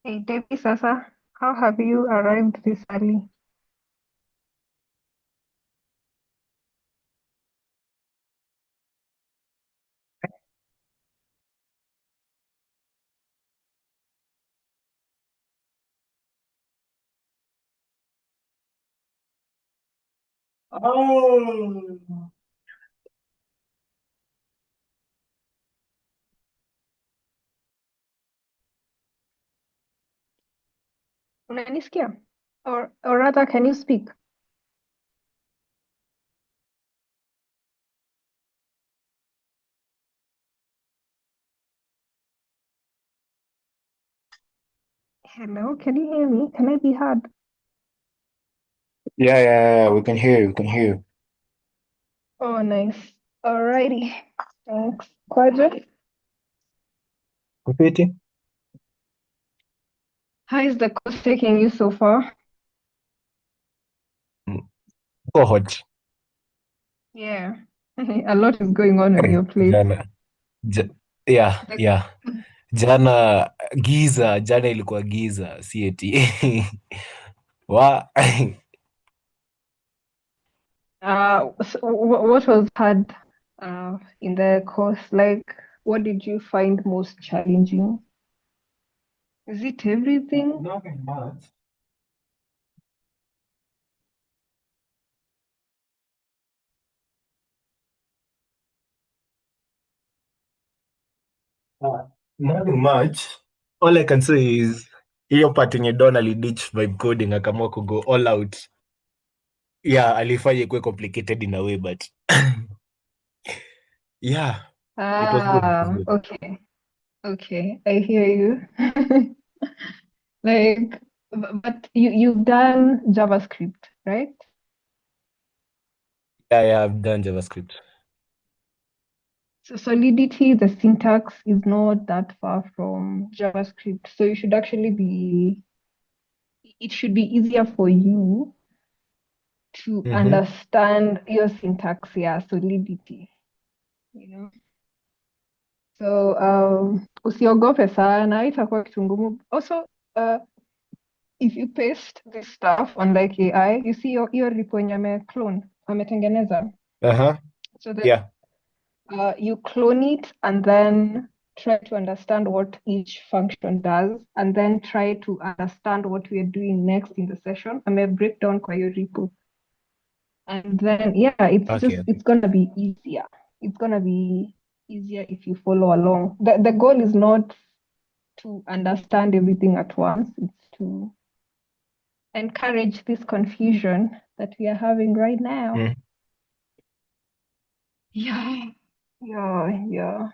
Hey, Debbie Sasa, how have you arrived this early? Oh. Unanisikia? Or rather, can you speak? Hello, can you hear me? Can I be heard? Yeah, we can hear you, we can hear you. Oh, nice. Alrighty. Thanks. Kwaje? Kupiti? How is the course taking you so far? Mm, Uko hot. Yeah. A lot is going on your plate. Jana. Ja, yeah, The, yeah. Jana ilikuwa giza, si eti. Wa. what was hard in the course? Like, what did you find most challenging? Is it everything? Nothing much. Nothing much. All I can say is hiyo part yenye Don aliditch vibe coding akaamua kugo all out. Yeah, alifanya ikuwe complicated in a way, but yeah, it was good. It was good. Okay. Okay, I hear you. Like, but you've done JavaScript, right? Yeah, I've done JavaScript. So Solidity, the syntax is not that far from JavaScript. So you should actually be, it should be easier for you to Mm-hmm. understand your syntax, yeah, Solidity, you know. So usiogope sana, itakuwa kitu ngumu. Also, uh, if you paste this stuff on like AI, you see your repo yenye clone ametengeneza. Uh-huh. So that Yeah. you clone it and then try to understand what each function does, and then try to understand what we are doing next in the session. I may break down kwa hiyo repo, and then yeah, Okay, okay. it's gonna be easier. It's gonna be easier if you follow along. The goal is not to understand everything at once. It's to encourage this confusion that we are having right now. Mm. Yeah, yeah.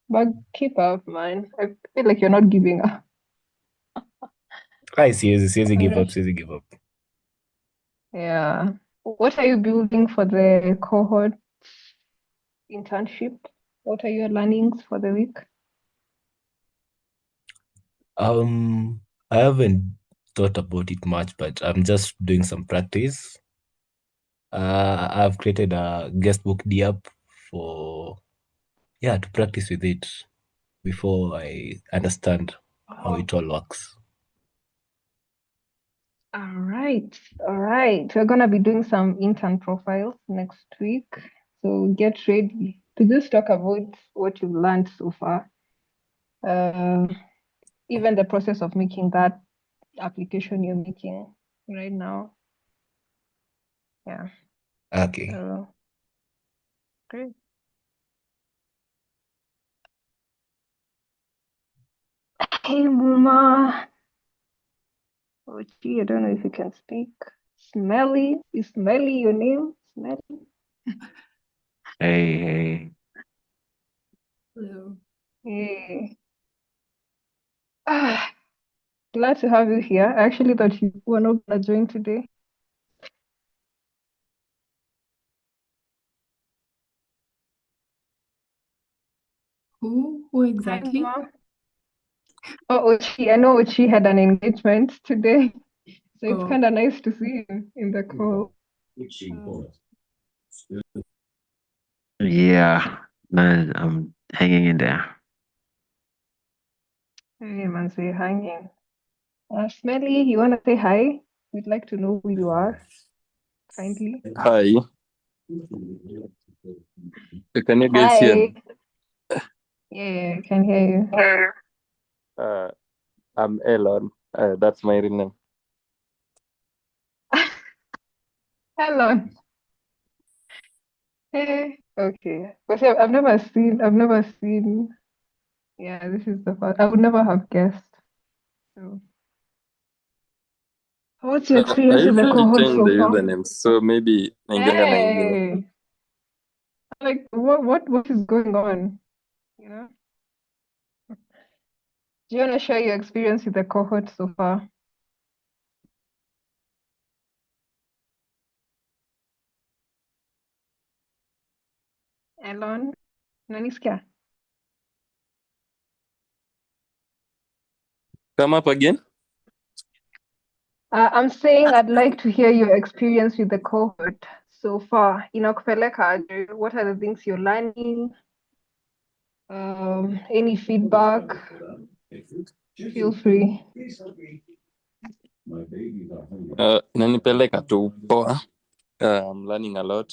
But keep up, man. I feel like you're not giving up. Siwezi All give up, right. siwezi give up. Yeah. What are you building for the cohort internship? What are your learnings for the week? Um, I haven't thought about it much, but I'm just doing some practice. I've created a guestbook app for to practice with it before I understand how it all works. All right. All right. We're gonna be doing some intern profiles next week. So get ready to just talk about what you've learned so far. Uh, Even the process of making that application you're making right now. Yeah. Okay. So great. Hey Muma. Ochi, I don't know if you can speak. Smelly. Is Smelly your name? Smelly? Hey, hey. Hello. Hey. Ah, glad to have you here. I actually thought you were not gonna join today. Who Hi exactly? Muma. Oh, Ochi. I know Ochi had an engagement today. So it's Oh, kind of nice to see him in the call. Um, yeah, man, I'm hanging in there. hey, man, so you're hanging. Smelly, you want to say hi? We'd like to know who you are, kindly. Hi, can you guys hear Hi. me? Yeah, I can hear you. Uh, I'm Elon. That's my real name. Hello. Hey. Okay. But yeah, I've never seen. Yeah, this is the first. I would never have guessed. So, what's your I experience with the usually cohort change so the far? usernames, so maybe naingianga na ingine. Hey. Like, what is going on? You know? Do you want to share your experience with the cohort so far? Elon, unanisikia? Come up again? I'm saying I'd like to hear your experience with the cohort so far. Inakupeleka aje? What are the things you're learning? Any feedback? Feel free. Inanipeleka tu poa. I'm learning a lot,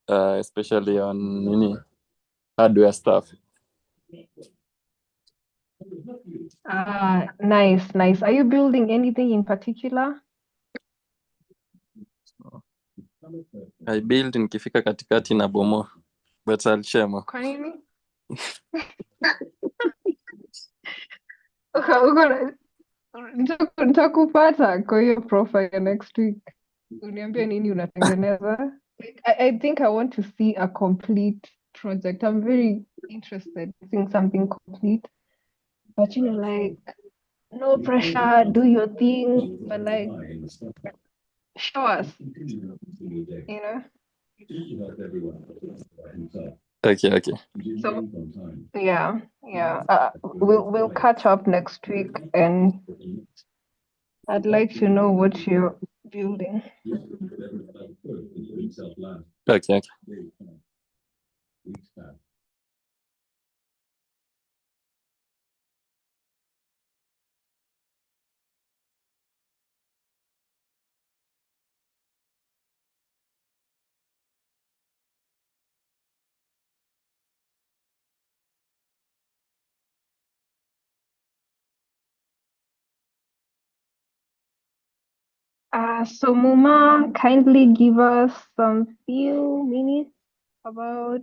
especially on hardware stuff. Nice, nice. Are you building anything in particular? I build nikifika katikati na bomo, but I'll share more. Kwa nini? Uko nitakupata kwa hiyo profile next week. Uniambie nini unatengeneza. Like, I think I want to see a complete project. I'm very interested in seeing something complete. But like, no pressure, do your thing, but like, show us, you know? Okay. So yeah, yeah. We'll catch up next week, and I'd like to know what you're building. Okay. So Muma, kindly give us some few minutes about.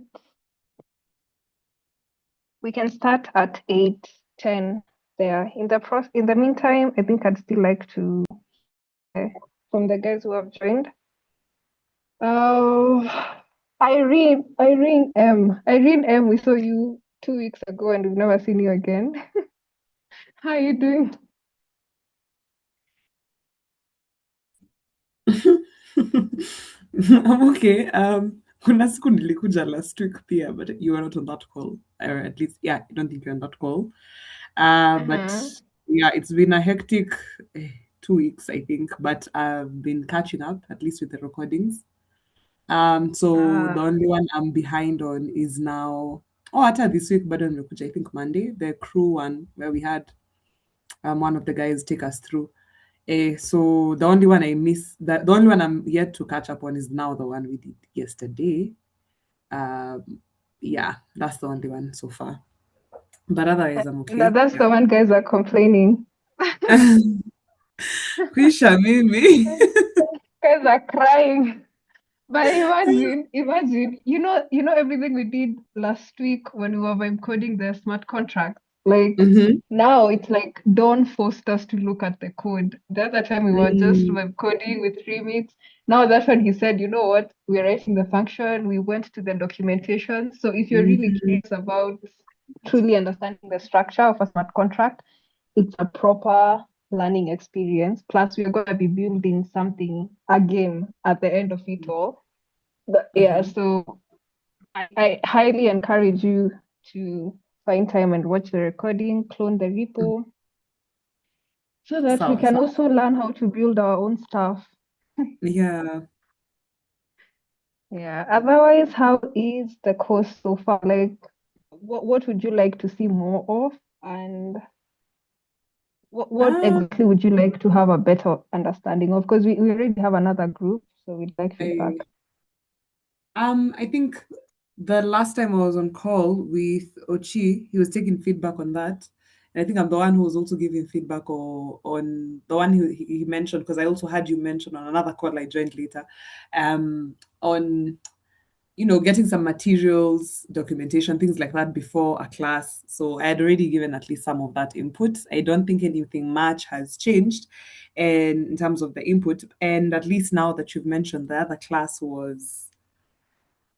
We can start at 8:10 there. In the meantime, I think I'd still like to from the guys who have joined. Oh, Irene M. We saw you 2 weeks ago, and we've never seen you again. How are you doing? I'm okay. Kuna siku nilikuja last week pia, but you were not on that call. Or at least, yeah, I don't think you're on that call. But Uh-huh. yeah, it's been a hectic 2 weeks, I think, but I've been catching up, at least with the recordings. So the Ah, only one I'm behind on is now, hata this week, but on I think Monday, the crew one where we had one of the guys take us through. So the only one I miss, the only one I'm yet to catch up on is now the one we did yesterday. Yeah, that's the only one so far. But otherwise, I'm okay. that's the one guys are complaining. Kwisha mimi. Guys are crying. But imagine, everything we did last week when we were vibe coding the smart contract. Like Mhm. now it's like Dawn forced us to look at the code. The other time we were just Mm. vibe coding with remix. Now that's when he said, you know what, we're writing the function, we went to the documentation. So if you're really Mhm. curious about truly understanding the structure of a smart contract, it's a proper learning experience. Plus, we're going to be building something, a game at the end of it all. Yeah, Mhm. so I highly encourage you to find time and watch the recording, clone the repo, so that we Sawa can sawa. also learn how to build our own stuff. Yeah. Yeah. Otherwise, how is the course so far? Like, what would you like to see more of? And What exactly would you like to have a better understanding of? Because we already have another group, so we'd like feedback. I think the last time I was on call with Ochi, he was taking feedback on that. And I think I'm the one who was also giving feedback on the one he mentioned, because I also had you mention on another call I joined later, on getting some materials, documentation, things like that before a class. So I had already given at least some of that input. I don't think anything much has changed in terms of the input. And at least now that you've mentioned the other class was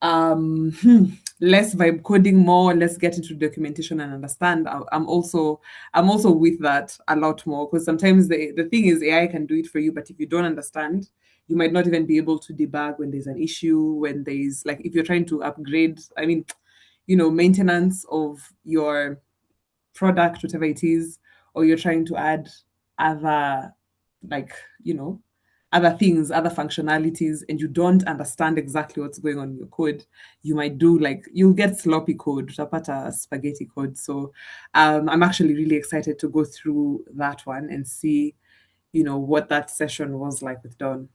less vibe coding, more let's get into documentation and understand. I'm also with that a lot more, because sometimes the thing is AI can do it for you, but if you don't understand, you might not even be able to debug when there's an issue, when there's, like, if you're trying to upgrade, I mean, maintenance of your product, whatever it is, or you're trying to add other, like, other things, other functionalities, and you don't understand exactly what's going on in your code, you might do, like, you'll get sloppy code, utapata spaghetti code. So I'm actually really excited to go through that one and see, what that session was like with Don.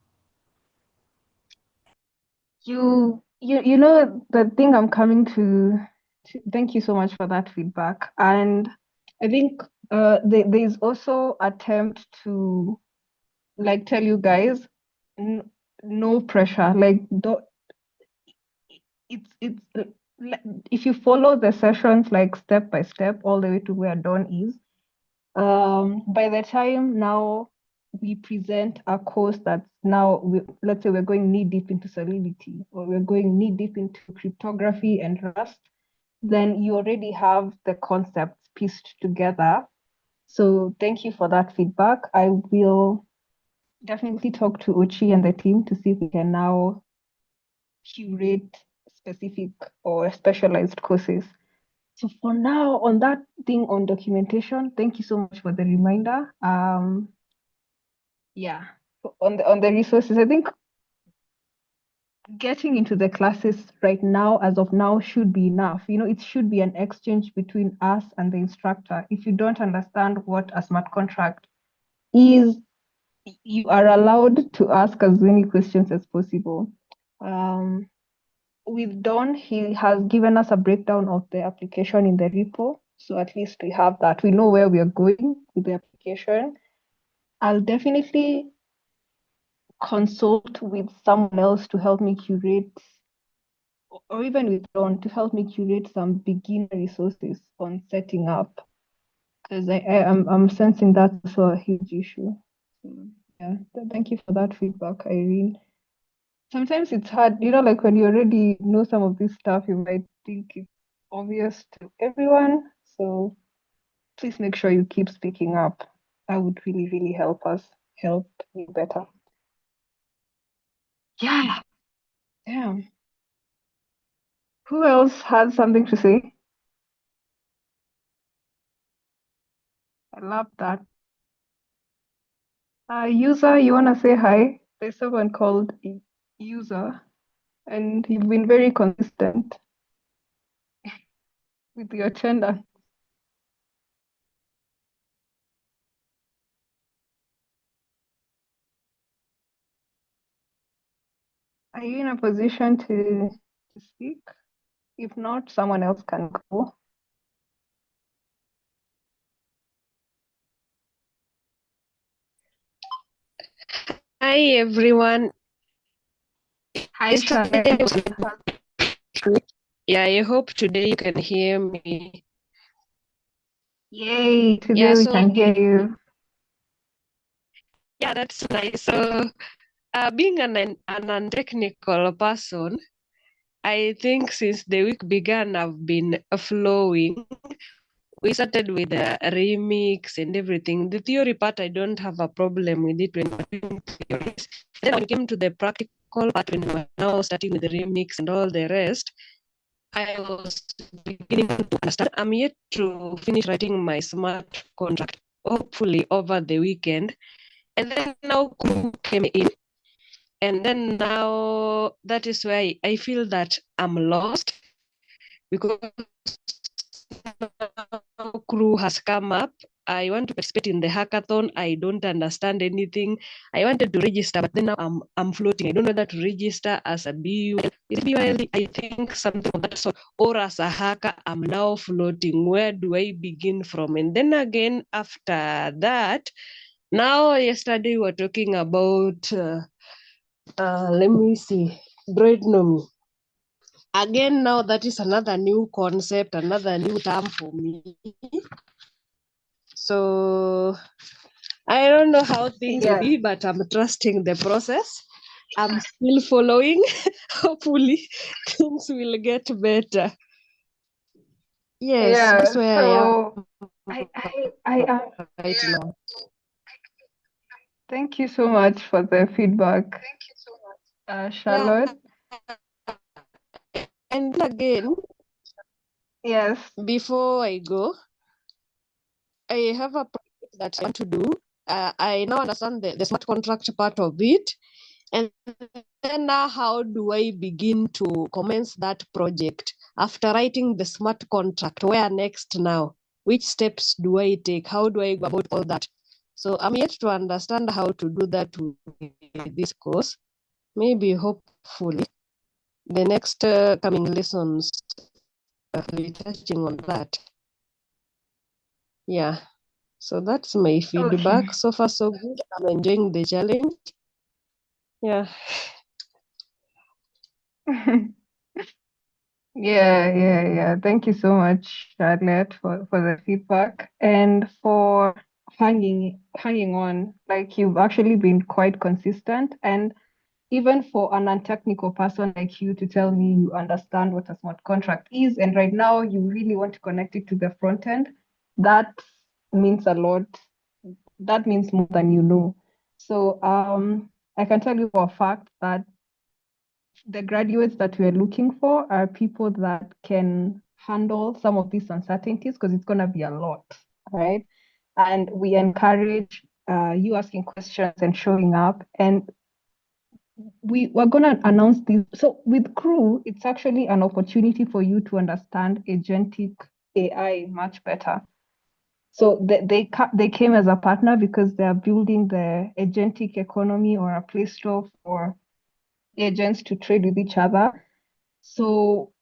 You know the thing I'm coming to thank you so much for that feedback. And I think there's also attempt to, like, tell you guys, no pressure. Like, don't, it's if you follow the sessions, like, step by step all the way to where Dawn is, by the time now we present a course that's now, let's say we're going knee deep into Solidity, or we're going knee deep into cryptography and Rust, then you already have the concepts pieced together. So thank you for that feedback. I will definitely talk to Ochi and the team to see if we can now curate specific or specialized courses. So for now, on that thing on documentation, thank you so much for the reminder. Yeah, on the resources, I think getting into the classes right now, as of now, should be enough. It should be an exchange between us and the instructor. If you don't understand what a smart contract is, you are allowed to ask as many questions as possible. With Don, he has given us a breakdown of the application in the repo. So at least we have that. We know where we are going with the application. I'll definitely consult with someone else to help me curate, or even with Don to help me curate some beginner resources on setting up, because I'm sensing that's also a huge issue. Yeah, thank you for that feedback, Irene. Sometimes it's hard, like, when you already know some of this stuff, you might think it's obvious to everyone. So please make sure you keep speaking up. That would really, really help you better. Yeah. Damn. Who else had something to say? I love that. User, you wanna say hi? There's someone called User, and you've been very consistent with your attendance. Are you in a position to speak? If not, someone else can go. Hi everyone. Hi, Yesterday was Shai. Yeah, I hope today you can hear me. Yay, today Yeah, we so can hear you. yeah, that's nice. So being an untechnical person, I think since the week began I've been flowing. We started with the remix and everything. The theory part, I don't have a problem with it when we're doing theories. Then when we came to the practical part, when we were now starting with the remix and all the rest, I was beginning to understand. I'm yet to finish writing my smart contract, hopefully over the weekend. And then now Kuru came in. And then now that is why I feel that I'm lost, because now Kuru has come up I want to participate in the hackathon. I don't understand anything. I wanted to register, but then now I'm floating. I don't know whether to register as a BUL. Is it BUL? I think something of that sort. Or as a hacker, I'm now floating. Where do I begin from? And then again, after that, now yesterday we were talking about, let me see, droidnomy. Again, now that is another new concept, another new term for me. So I don't know how things will Yeah. be, but I'm trusting the process. I'm still following. Hopefully, things will get better. Yes, that's Yeah. where I So am I am. right now. Thank you so much for the feedback, Yeah, Charlotte. and then again, Yes. before I go, I have a project that I want to do. I now understand the smart contract part of it. And then now, how do I begin to commence that project? After writing the smart contract, where next now? Which steps do I take? How do I go about all that? So I'm yet to understand how to do that with this course. Maybe, hopefully, the next coming lessons will be touching on that. Yeah. So that's my feedback. Okay. So far, so good. I'm enjoying the challenge. Yeah. Yeah. Thank you so much, Charlotte, for the feedback and for hanging on. Like you've actually been quite consistent, and even for an untechnical person like you to tell me you understand what a smart contract is, and right now you really want to connect it to the front end, that means a lot. That means more than you know. So I can tell you for a fact that the graduates that we're looking for are people that can handle some of these uncertainties because it's going to be a lot, right? And we encourage you asking questions and showing up. And we're going to announce this. So with Crew, it's actually an opportunity for you to understand agentic AI much better. So they came as a partner because they are building the agentic economy or a play store for agents to trade with each other. So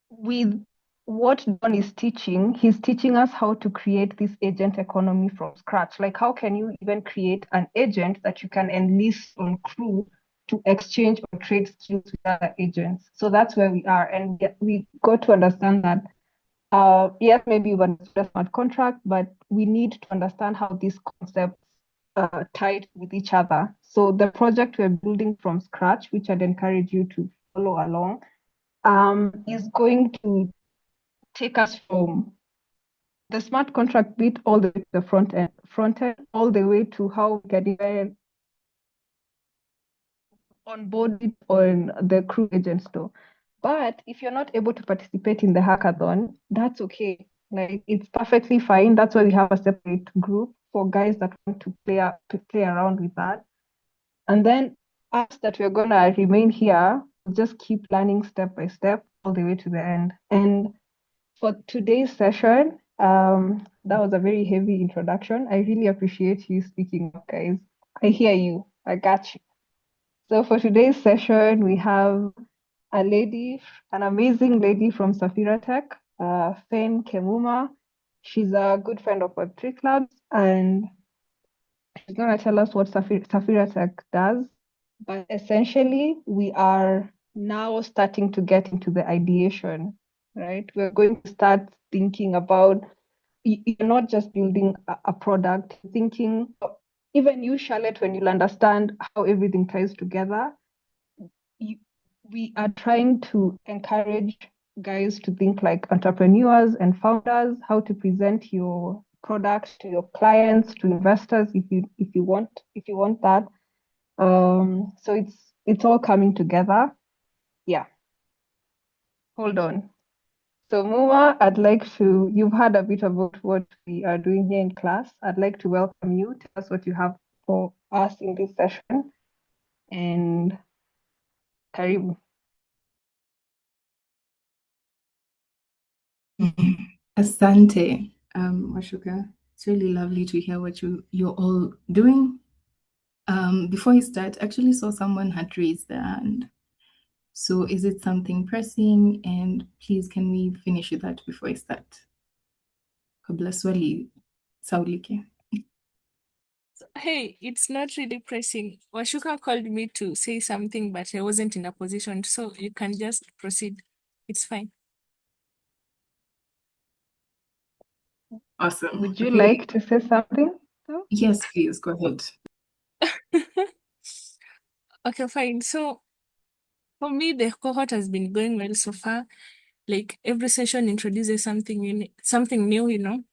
with what Don is teaching, he's teaching us how to create this agent economy from scratch. Like, how can you even create an agent that you can enlist on Crew to exchange or trade skills with other agents? So that's where we are. And we got to understand that, yes, maybe we want a smart contract, but we need to understand how these concepts tied with each other. So the project we're building from scratch, which I'd encourage you to follow along, is going to take us from the smart contract bit all the way to the front end, all the way to how we can even onboard it on the Crew agent store. But if you're not able to participate in the hackathon, that's okay. Like it's perfectly fine. That's why we have a separate group for guys that want to play around with that. And then us that we're gonna remain here, just keep learning step by step all the way to the end. And for today's session, that was a very heavy introduction. I really appreciate you speaking up, guys. I hear you. I got you. So for today's session, we have a lady, an amazing lady from Safira Tech, Fane Kemuma. She's a good friend of Web3 Clubs, and she's going to tell us what Safira Tech does. But essentially, we are now starting to get into the ideation, right? We're going to start thinking about, you're not just building a product, thinking, even you, Charlotte, when you'll understand how everything ties together, we are trying to encourage guys to think like entrepreneurs and founders, how to present your product to your clients, to investors, if you want that. So it's all coming together. Yeah. Hold on. So Muma, you've heard a bit about what we are doing here in class. I'd like to welcome you. Tell us what you have for us in this session. And karibu. Asante, Washuka. It's really lovely to hear what you're all doing. Before I start, I actually saw someone had raised their hand. So is it something pressing? And please, can we finish with that before I start? Kabla swali saulike. Hey, it's not really pressing. Washuka called me to say something, but I wasn't in a position, so you can just proceed. It's fine. Awesome. Would you Okay. like to say something? though? Yes, please go ahead. Okay, fine. So for me, the cohort has been going well so far. Like every session introduces something new, you know.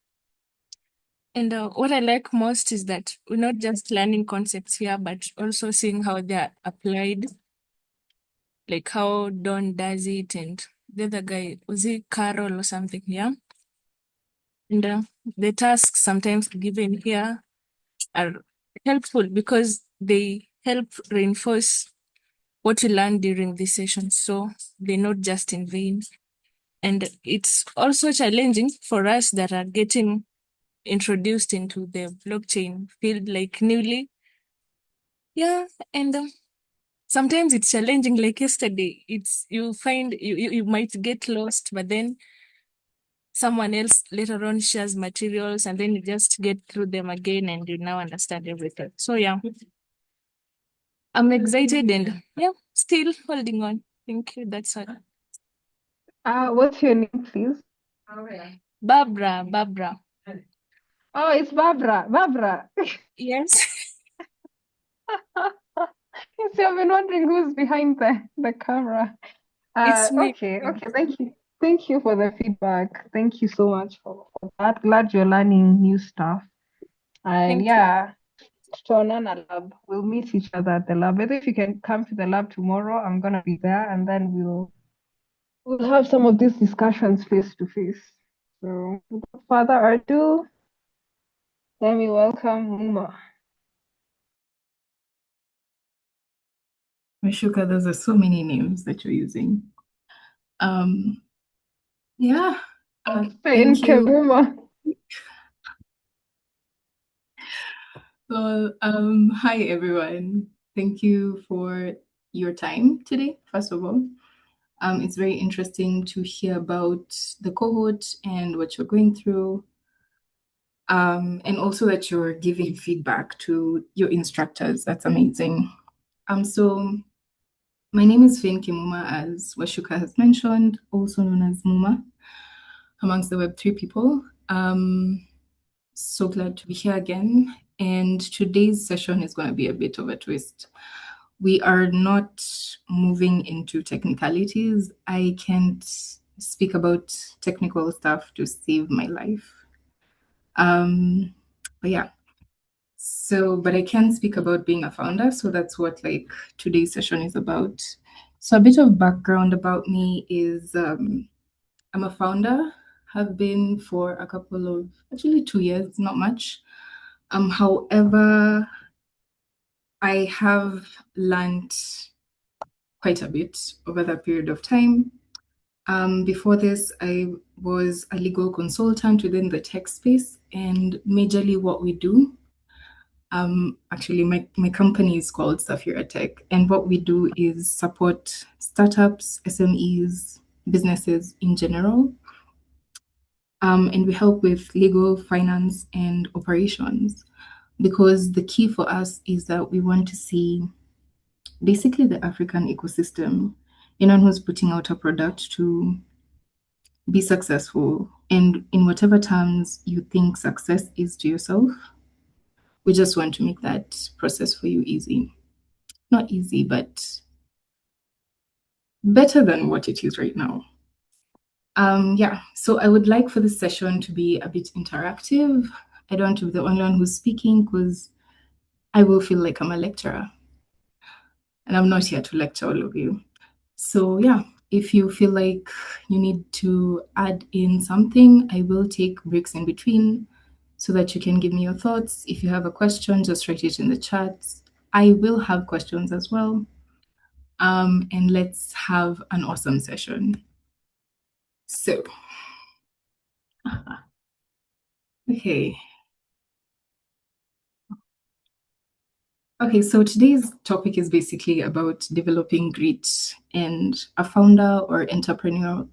And what I like most is that we're not just learning concepts here, but also seeing how they're applied, like how Don does it, and the other guy, was it Carol or something? Yeah. And the tasks sometimes given here are helpful because they help reinforce what you learn during this session. So they're not just in vain. And it's also challenging for us that are getting introduced into the blockchain field like newly. Yeah. And sometimes it's challenging. Like yesterday, it's you find you might get lost, but then someone else later on shares materials and then you just get through them again and you now understand everything. So yeah, I'm excited and yeah, still holding on. Thank you. That's all. What's your name, please? Barbara. Oh, it's Barbara. Barbara. Yes. Yes, I've been wondering who's behind the camera. It's me. Okay. Thank you. Thank you for the feedback. Thank you so much for that. Glad you're learning new stuff. And Thank you. yeah, Tonana lab. We'll meet each other at the lab. Whether if you can come to the lab tomorrow, I'm gonna be there, and then we'll have some of these discussions face to face. So without further ado, let me welcome Muma. Meshuka, those are so many names that you're using. Yeah. Fane Thank you. Kemuma. Well, hi everyone. Thank you for your time today, first of all. It's very interesting to hear about the cohort and what you're going through. And also that you're giving feedback to your instructors. That's amazing. So my name is Fane Kemuma, as Washuka has mentioned, also known as Muma, amongst the Web3 people. So glad to be here again. And today's session is going to be a bit of a twist. We are not moving into technicalities. I can't speak about technical stuff to save my life. But yeah. So, but I can speak about being a founder. So that's what like today's session is about. So a bit of background about me is I'm a founder, have been for a couple of, actually 2 years, not much. However, I have learned quite a bit over that period of time. Before this, I was a legal consultant within the tech space, and majorly what we do, actually my company is called Safira Tech, and what we do is support startups, SMEs, businesses in general. And we help with legal, finance, and operations, because the key for us is that we want to see basically the African ecosystem, anyone who's putting out a product, to be successful. And in whatever terms you think success is to yourself, we just want to make that process for you easy. Not easy, but better than what it is right now. Yeah, so I would like for this session to be a bit interactive. I don't want to be the only one who's speaking, because I will feel like I'm a lecturer. And I'm not here to lecture all of you. So yeah, if you feel like you need to add in something, I will take breaks in between so that you can give me your thoughts. If you have a question, just write it in the chat. I will have questions as well. And let's have an awesome session. So, okay. Okay, so today's topic is basically about developing grit and a founder or entrepreneurial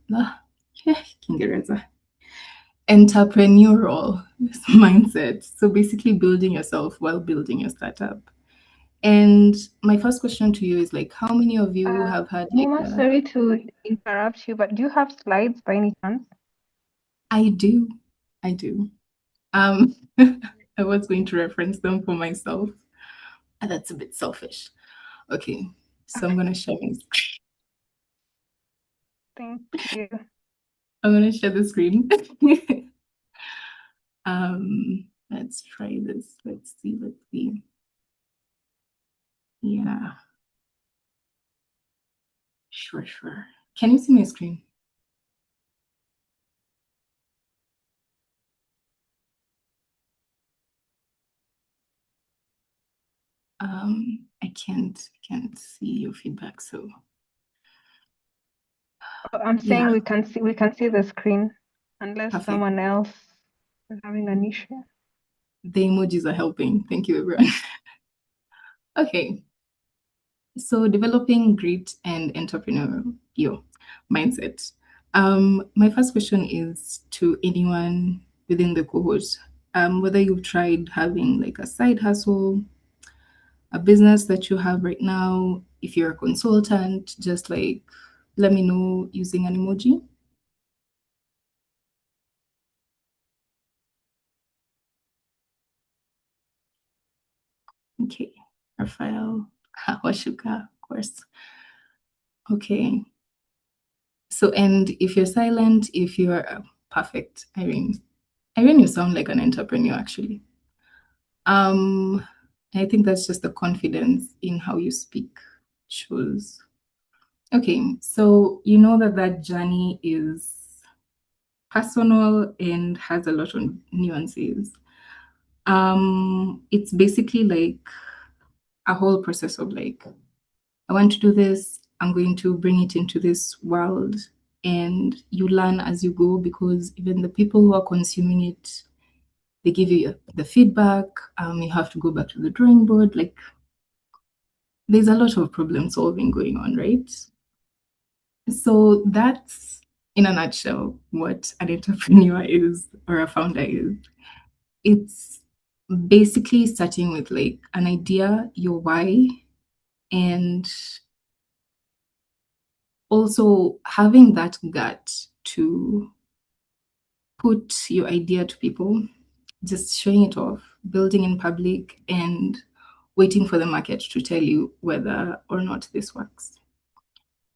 entrepreneurial mindset. So basically building yourself while building your startup. And my first question to you is like, how many of you have had like Kemuma, sorry to interrupt you, but do you have slides by any chance? I do. I was going to reference them for myself. That's a bit selfish. Okay, so I'm gonna share my screen. Thank you. I'm gonna share the screen. Let's try this. Let's see. Yeah. Sure. Can you see my screen? I can't see your feedback, so I'm saying yeah. we can see the screen unless Perfect. someone else is having an issue. The emojis are helping. Thank you, everyone. Okay. So developing grit and entrepreneurial mindset. My first question is to anyone within the cohort, whether you've tried having like a side hustle, a business that you have right now, if you're a consultant, just like let me know using an emoji. Okay, Raphael, Washuka, of course. Okay. So, and if you're silent, if you're perfect, Irene, you sound like an entrepreneur actually. I think that's just the confidence in how you speak shows. Okay, so you know that journey is personal and has a lot of nuances. It's basically like a whole process of like, I want to do this, I'm going to bring it into this world, and you learn as you go because even the people who are consuming it, they give you the feedback. You have to go back to the drawing board. Like, there's a lot of problem solving going on, right? So that's in a nutshell what an entrepreneur is or a founder is. It's basically starting with like an idea, your why, and also having that gut to put your idea to people, just showing it off, building in public, and waiting for the market to tell you whether or not this works.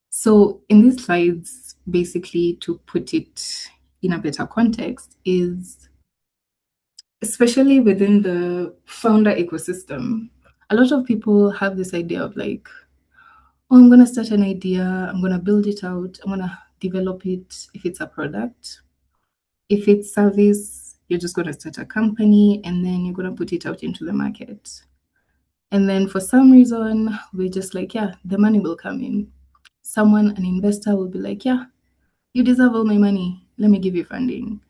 So in these slides, basically to put it in a better context, is especially within the founder ecosystem, a lot of people have this idea of like, oh, I'm going to start an idea, I'm going to build it out, I'm going to develop it if it's a product. If it's service, you're just going to start a company and then you're going to put it out into the market. And then for some reason, we're just like, yeah, the money will come in. Someone, an investor will be like, yeah, you deserve all my money. Let me give you funding.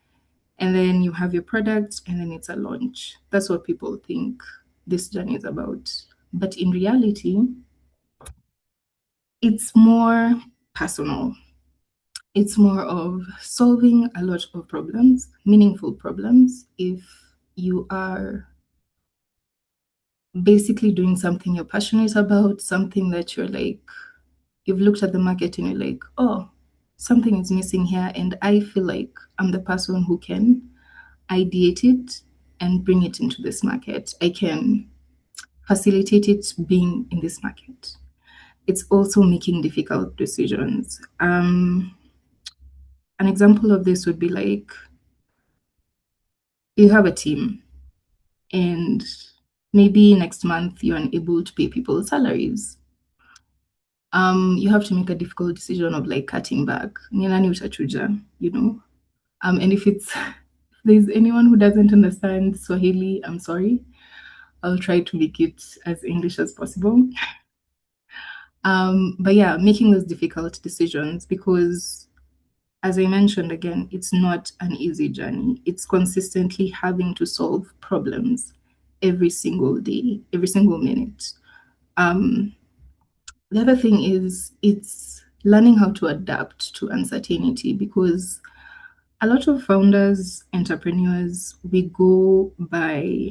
And then you have your product and then it's a launch. That's what people think this journey is about. But in reality, it's more personal. It's more of solving a lot of problems, meaningful problems. If you are basically doing something you're passionate about, something that you're like, you've looked at the market and you're like, oh, something is missing here. And I feel like I'm the person who can ideate it and bring it into this market. I can facilitate it being in this market. It's also making difficult decisions. An example of this would be like, you have a team and maybe next month you're unable to pay people salaries. You have to make a difficult decision of like cutting back. Ni nani utachuja, you know? And if there's anyone who doesn't understand Swahili, I'm sorry. I'll try to make it as English as possible. But yeah, making those difficult decisions because, as I mentioned again, it's not an easy journey. It's consistently having to solve problems every single day, every single minute. The other thing is it's learning how to adapt to uncertainty, because a lot of founders, entrepreneurs, we go by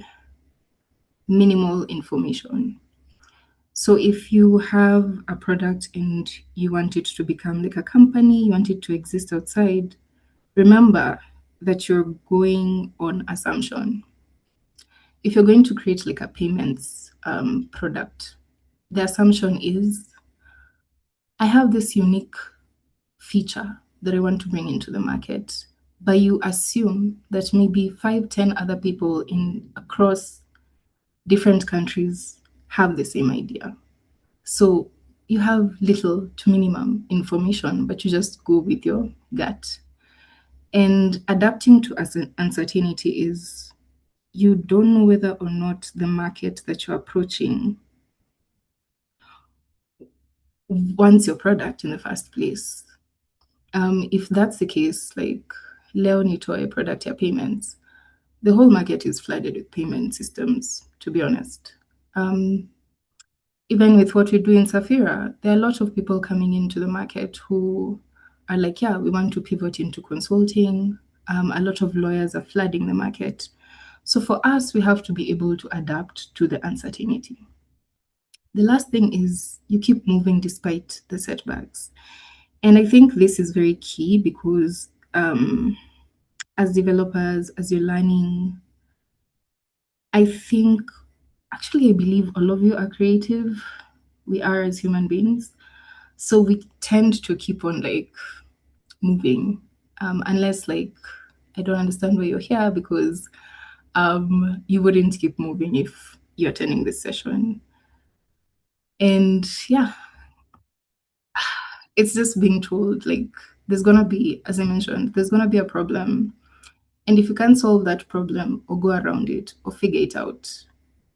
minimal information. So if you have a product and you want it to become like a company, you want it to exist outside, remember that you're going on assumption. If you're going to create like a payments product, the assumption is I have this unique feature that I want to bring into the market, but you assume that maybe 5, 10 other people in across different countries have the same idea. So you have little to minimum information, but you just go with your gut. And adapting to uncertainty is you don't know whether or not the market that you're approaching wants your product in the first place. If that's the case, like Leonito, product ya payments, the whole market is flooded with payment systems, to be honest. Even with what we do in Safira, there are a lot of people coming into the market who are like, yeah, we want to pivot into consulting. A lot of lawyers are flooding the market. So for us, we have to be able to adapt to the uncertainty. The last thing is you keep moving despite the setbacks. And I think this is very key because as developers, as you're learning, I believe all of you are creative. We are as human beings. So we tend to keep on like moving, unless like I don't understand why you're here, because you wouldn't keep moving if you're attending this session. And yeah, it's just being told like there's gonna be, as I mentioned, there's gonna be a problem. And if you can't solve that problem or go around it or figure it out,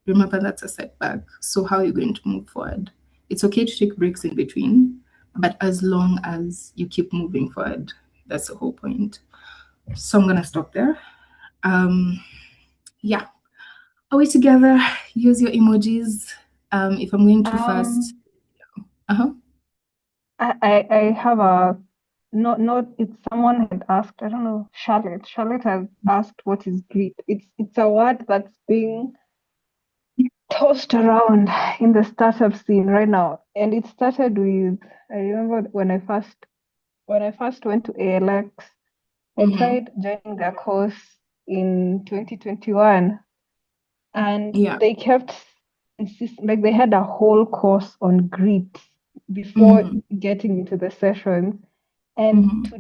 remember that's a setback. So how are you going to move forward? It's okay to take breaks in between, but as long as you keep moving forward, that's the whole point. So I'm gonna stop there. Yeah. Are we together? Use your emojis. If I'm going too fast. I have a not it's someone had asked, I don't know, Charlotte. Charlotte has asked what is grit. It's a word that's being tossed around in the startup scene right now. And it started with, I remember when I first went to ALX, I tried joining their course in 2021, and they kept insisting, like they had a whole course on grit before getting into the sessions. And to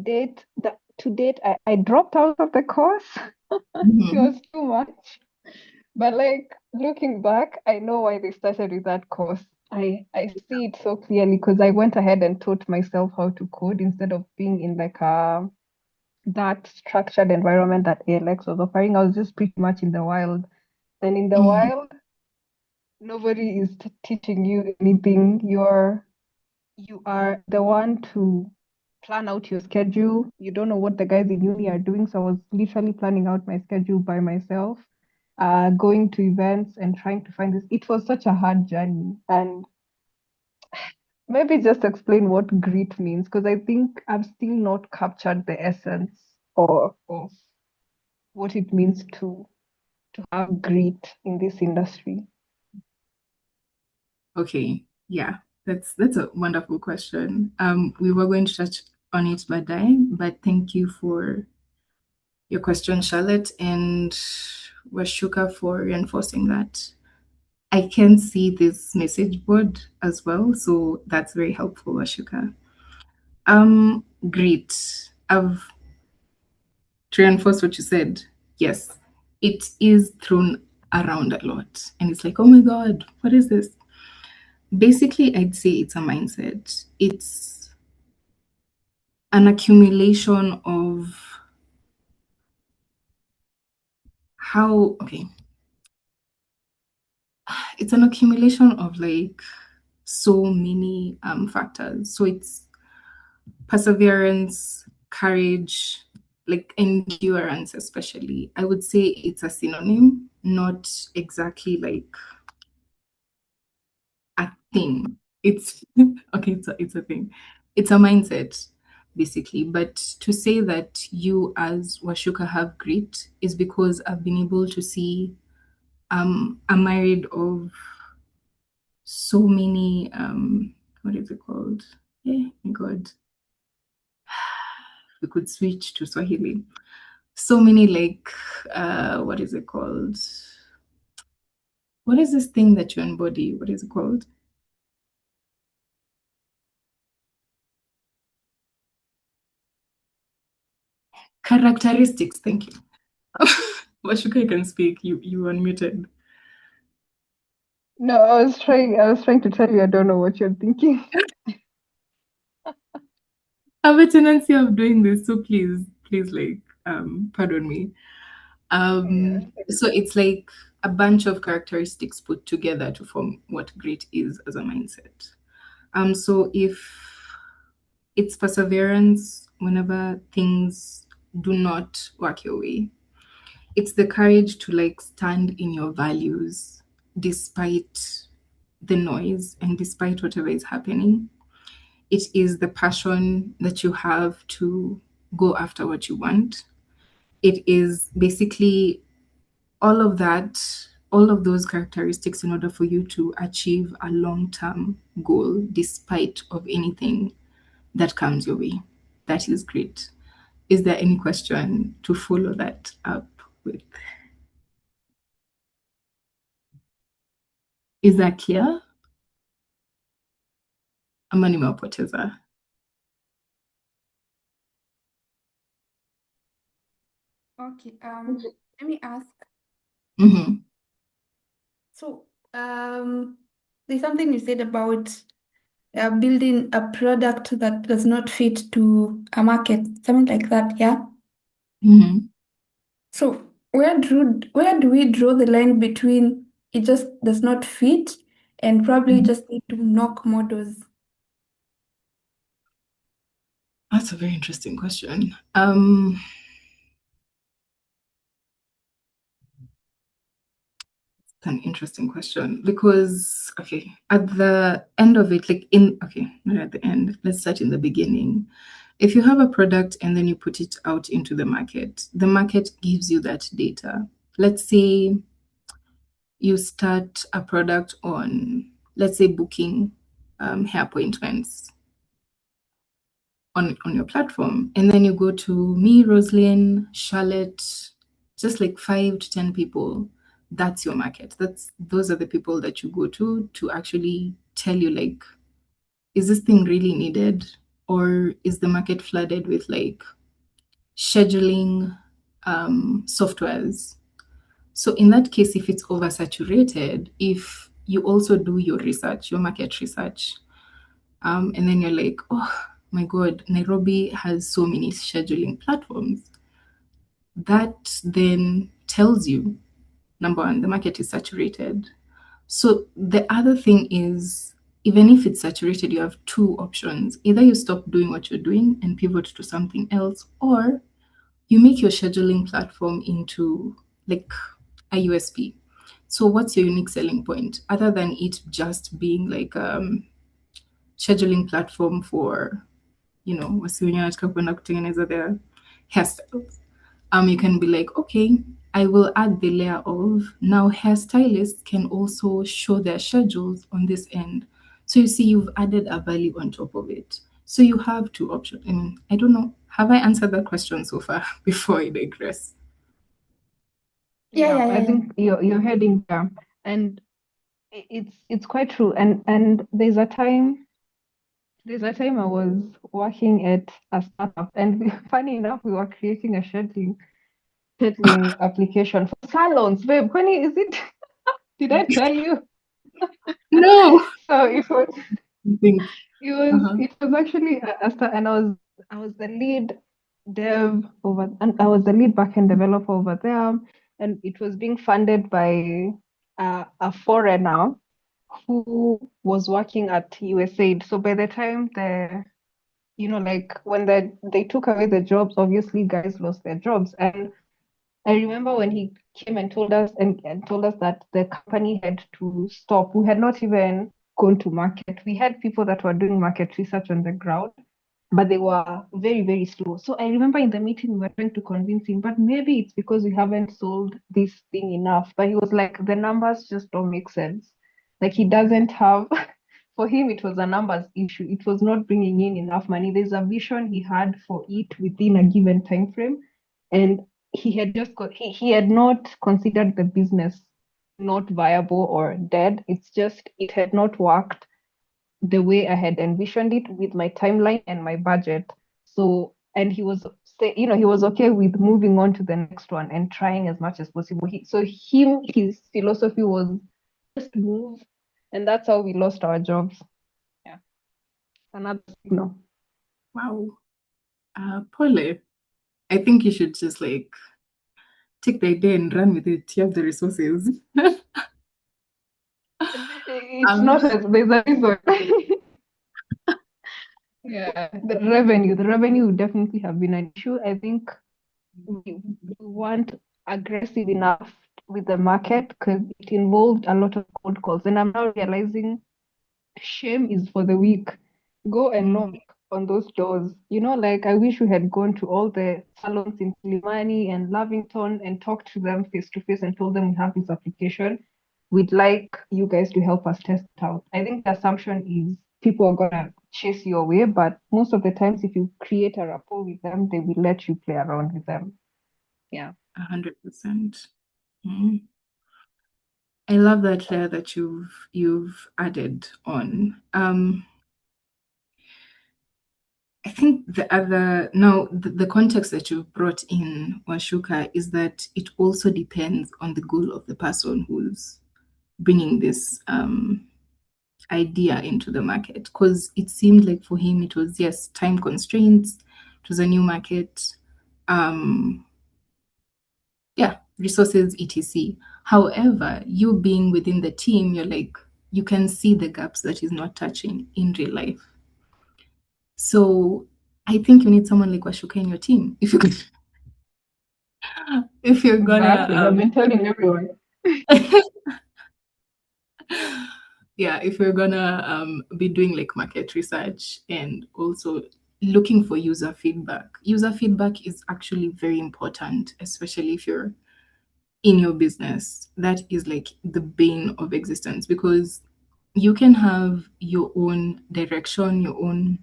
date, I dropped out of the course. It was too much. But like looking back, I know why they started with that course. I see it so clearly because I went ahead and taught myself how to code instead of being in like that structured environment that ALX was offering. I was just pretty much in the wild. And in the wild, nobody is teaching you anything. You are the one to plan out your schedule. You don't know what the guys in uni are doing. So I was literally planning out my schedule by myself, going to events and trying to find this. It was such a hard journey. And maybe just explain what grit means, because I think I've still not captured the essence of what it means to have grit in this industry. Okay, yeah, that's a wonderful question. We were going to touch on it by day, but thank you for your question, Charlotte, and Washuka for reinforcing that. I can see this message board as well, so that's very helpful, Washuka. Grit. To reinforce what you said, yes, it is thrown around a lot, and it's like, oh my God, what is this? Basically, I'd say it's a mindset. It's an accumulation of it's an accumulation of like so many factors. So it's perseverance, courage, like endurance, especially. I would say it's a synonym. not exactly like a thing. It's okay, it's a thing. It's a mindset, basically. But to say that you as Washuka have grit is because I've been able to see I'm married of so many what is it called? Yeah, my God. We could switch to Swahili. So many like what is it called? What is this thing that you embody? What is it called? Characteristics, thank you. Washuka, you can speak. You unmuted. No, I was trying to tell you I don't know what you're thinking. I have a tendency of doing this, so please, like, pardon me. Yeah. So it's like a bunch of characteristics put together to form what grit is as a mindset. So if it's perseverance whenever things do not work your way, it's the courage to like stand in your values despite the noise and despite whatever is happening. It is the passion that you have to go after what you want. It is basically all of that, all of those characteristics in order for you to achieve a long-term goal despite of anything that comes your way. That is great. Is there any question to follow that up with? Is that clear? Ama nimewapoteza? Okay, let me ask. Mhm. So, there's something you said about building a product that does not fit to a market, something like that, yeah? Mhm. So, where do we draw the line between it just does not fit and probably Mhm. just need to knock more doors? That's a very interesting question. An interesting question because okay, at the end of it, like in okay, not at the end, let's start in the beginning. If you have a product and then you put it out into the market gives you that data. Let's say you start a product on, let's say, booking hair appointments on your platform, and then you go to me, Roslyn, Charlotte, just like 5 to 10 people. That's your market. Those are the people that you go to actually tell you like, is this thing really needed, or is the market flooded with like scheduling softwares? So in that case, if it's oversaturated, if you also do your research, your market research, and then you're like, oh my God, Nairobi has so many scheduling platforms. That then tells you, number one, the market is saturated. So the other thing is, even if it's saturated, you have two options. Either you stop doing what you're doing and pivot to something else, or you make your scheduling platform into like a USP. So what's your unique selling point other than it just being like scheduling platform for wasi wenyewe wanataka kwenda kutengeneza their hairstyles. You can be like, okay, I will add the layer of now hairstylists can also show their schedules on this end. So you see, you've added a value on top of it. So you have two options. I mean, I don't know. Have I answered that question so far before I digress? Yeah, yeah, I yeah, yeah. think you're heading there, and it's quite true. And there's a time I was working at a startup, and funny enough, we were creating a scheduling application for salons. Babe, Connie, is it? Did I tell you? No. So it was I think. it was Uh-huh. it was actually a start, and I was the lead dev over, and I was the lead backend developer over there, and it was being funded by a foreigner who was working at USAID. So by the time like when they took away the jobs, obviously guys lost their jobs. And I remember when he came and told us and told us that the company had to stop. We had not even gone to market. We had people that were doing market research on the ground, but they were very, very slow. So I remember in the meeting we were trying to convince him, but maybe it's because we haven't sold this thing enough. But he was like, the numbers just don't make sense. Like he doesn't have, for him, it was a numbers issue. It was not bringing in enough money. There's a vision he had for it within a given time frame. And he had just got, he had not considered the business not viable or dead. It's just, it had not worked the way I had envisioned it with my timeline and my budget. So, and he was, he was okay with moving on to the next one and trying as much as possible. His philosophy was just move, and that's how we lost our jobs. Yeah, another signal. Wow. Pole. I think you should just like take the idea and run with it. You have the resources. It's not as there's a reason. Yeah, the revenue would definitely have been an issue. I think we weren't aggressive enough with the market because it involved a lot of cold calls. And I'm now realizing shame is for the weak. Go and knock on those doors. Like I wish we had gone to all the salons in Kilimani and Lavington and talked to them face to face and told them we have this application. We'd like you guys to help us test it out. I think the assumption is people are gonna chase you away, but most of the times if you create a rapport with them, they will let you play around with them. Yeah. 100%. I love that layer that you've added on. I think the context that you brought in, Washuka, is that it also depends on the goal of the person who's bringing this idea into the market. Because it seemed like for him it was, yes, time constraints, it was a new market, resources, etc. However, you being within the team, you're like, you can see the gaps that he's not touching in real life. So I think you need someone like Washuka in your team. If you're gonna Exactly. I've been telling everyone. if you're gonna be doing like market research and also looking for user feedback. User feedback is actually very important, especially if you're in your business. That is like the bane of existence, because you can have your own direction, your own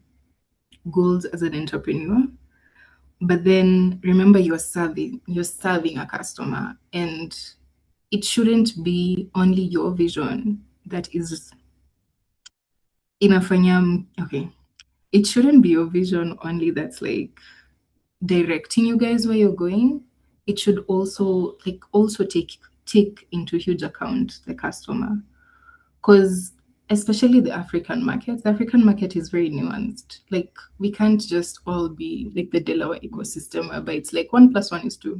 goals as an entrepreneur, but then remember you're serving a customer, and it shouldn't be only your vision that is inafanya. Okay, it shouldn't be your vision only that's like directing you guys where you're going. It should also take into huge account the customer, because especially the African market is very nuanced. Like we can't just all be like the Delaware ecosystem whereby it's like 1+1 is 2.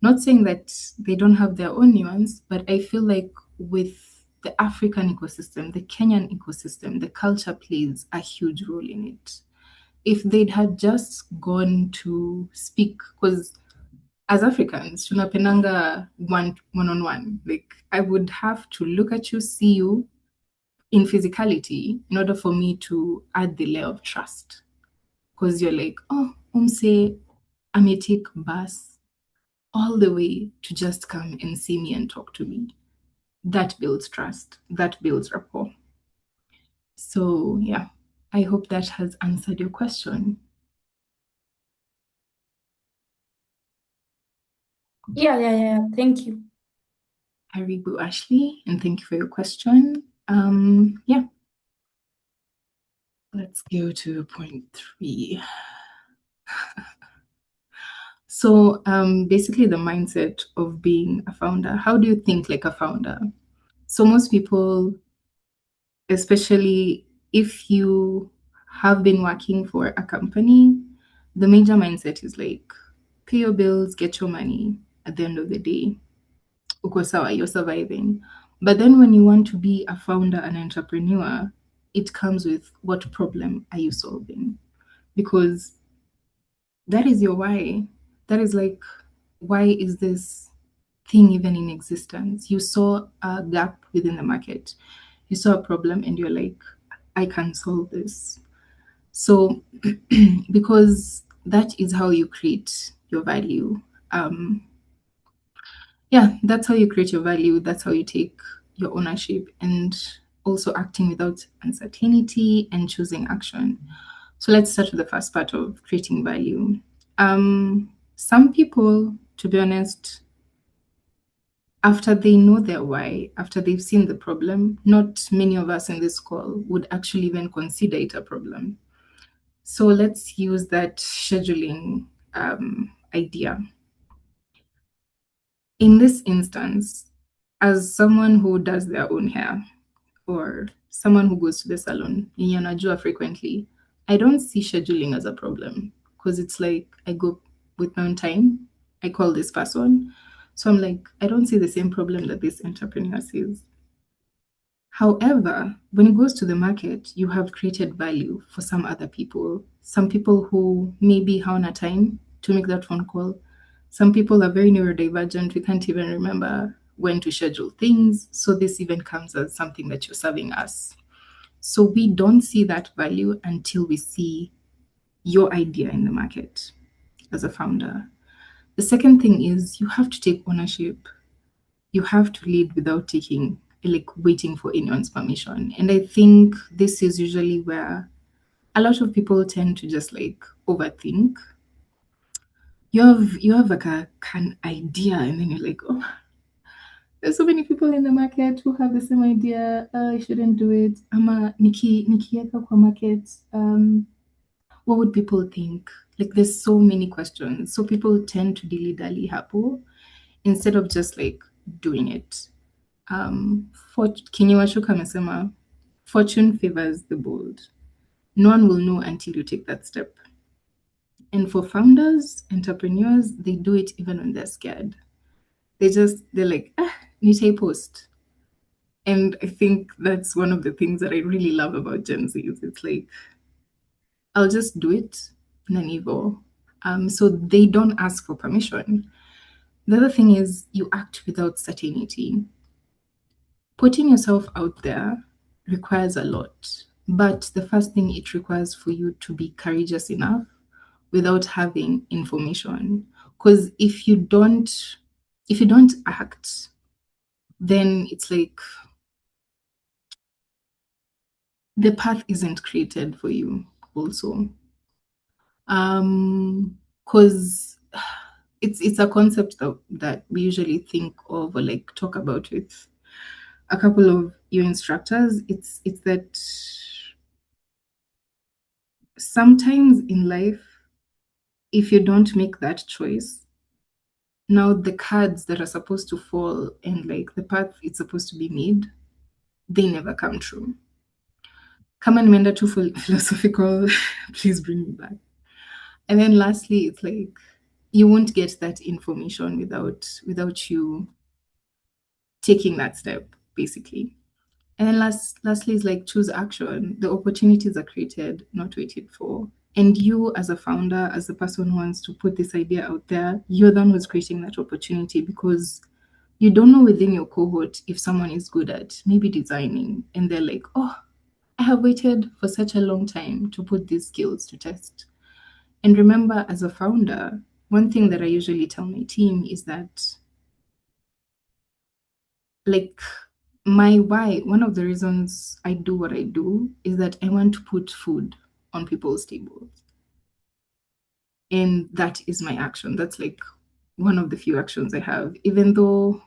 Not saying that they don't have their own nuance, but I feel like with the African ecosystem, the Kenyan ecosystem, the culture plays a huge role in it. If they'd had just gone to speak, because as Africans, tunapendanga one-on-one. Like I would have to look at you, see you in physicality in order for me to add the layer of trust. Because you're like, oh, umse, I may take bus all the way to just come and see me and talk to me. That builds trust. That builds rapport. So yeah, I hope that has answered your question. Yeah. Thank you. Haribu Ashley, and thank you for your question. Let's go to point 3. So basically the mindset of being a founder. How do you think like a founder? So most people, especially if you have been working for a company, the major mindset is like pay your bills, get your money. At the end of the day, uko sawa, you're surviving. But then when you want to be a founder, an entrepreneur, it comes with what problem are you solving? Because that is your why. That is like why is this thing even in existence? You saw a gap within the market, you saw a problem, and you're like, I can solve this. So, because that is how you create your value. Yeah, that's how you create your value. That's how you take your ownership, and also acting without uncertainty and choosing action. So let's start with the first part of creating value. Some people, to be honest, after they know their why, after they've seen the problem, not many of us in this call would actually even consider it a problem. So let's use that scheduling idea. In this instance, as someone who does their own hair or someone who goes to the salon, yenye najua frequently, I don't see scheduling as a problem because it's like I go with my own time. I call this person. So I'm like, I don't see the same problem that this entrepreneur sees. However, when it goes to the market, you have created value for some other people. Some people who maybe haven't time to make that phone call. Some people are very neurodivergent. We can't even remember when to schedule things. So this even comes as something that you're serving us. So we don't see that value until we see your idea in the market as a founder. The second thing is you have to take ownership. You have to lead without waiting for anyone's permission. And I think this is usually where a lot of people tend to just overthink. You have like an idea, and then you're like, oh, there's so many people in the market who have the same idea. I shouldn't do it. Ama nikieka kwa market. What would people think? Like there's so many questions. So people tend to dilly-dally hapo instead of just doing it. Kinyiwachuka amesema, fortune favors the bold. No one will know until you take that step. And for founders, entrepreneurs, they do it even when they're scared. They're like, need a post. And I think that's one of the things that I really love about Gen Z is it's like, I'll just do it, Nanivo. So they don't ask for permission. The other thing is you act without certainty. Putting yourself out there requires a lot, but the first thing it requires for you to be courageous enough without having information. Because if you don't act, then it's like the path isn't created for you also. Because it's a concept that we usually think of or talk about with a couple of your instructors. It's that sometimes in life, if you don't make that choice, now the cards that are supposed to fall and the path it's supposed to be made, they never come true. Come on, Menda, too philosophical. Please bring me back. And then lastly, it's you won't get that information without you taking that step, basically. And then lastly is choose action. The opportunities are created, not waited for. And you as a founder, as the person who wants to put this idea out there, you're the one who's creating that opportunity because you don't know within your cohort if someone is good at maybe designing and they're like, oh, I have waited for such a long time to put these skills to test. And remember, as a founder, one thing that I usually tell my team is that my why, one of the reasons I do what I do is that I want to put food on people's tables. And that is my action. That's one of the few actions I have, even though,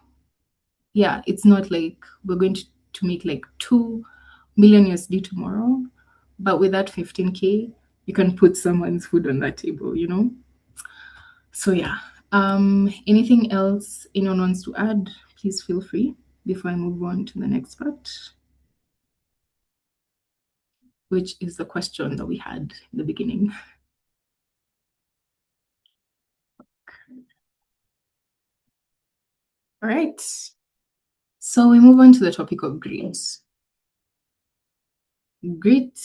yeah, it's not we're going to make 2 million USD tomorrow, but with that 15K, you can put someone's food on that table, So yeah, anything else anyone wants to add, please feel free before I move on to the next part, which is the question that we had in the beginning. All right. So we move on to the topic of grit. Grit,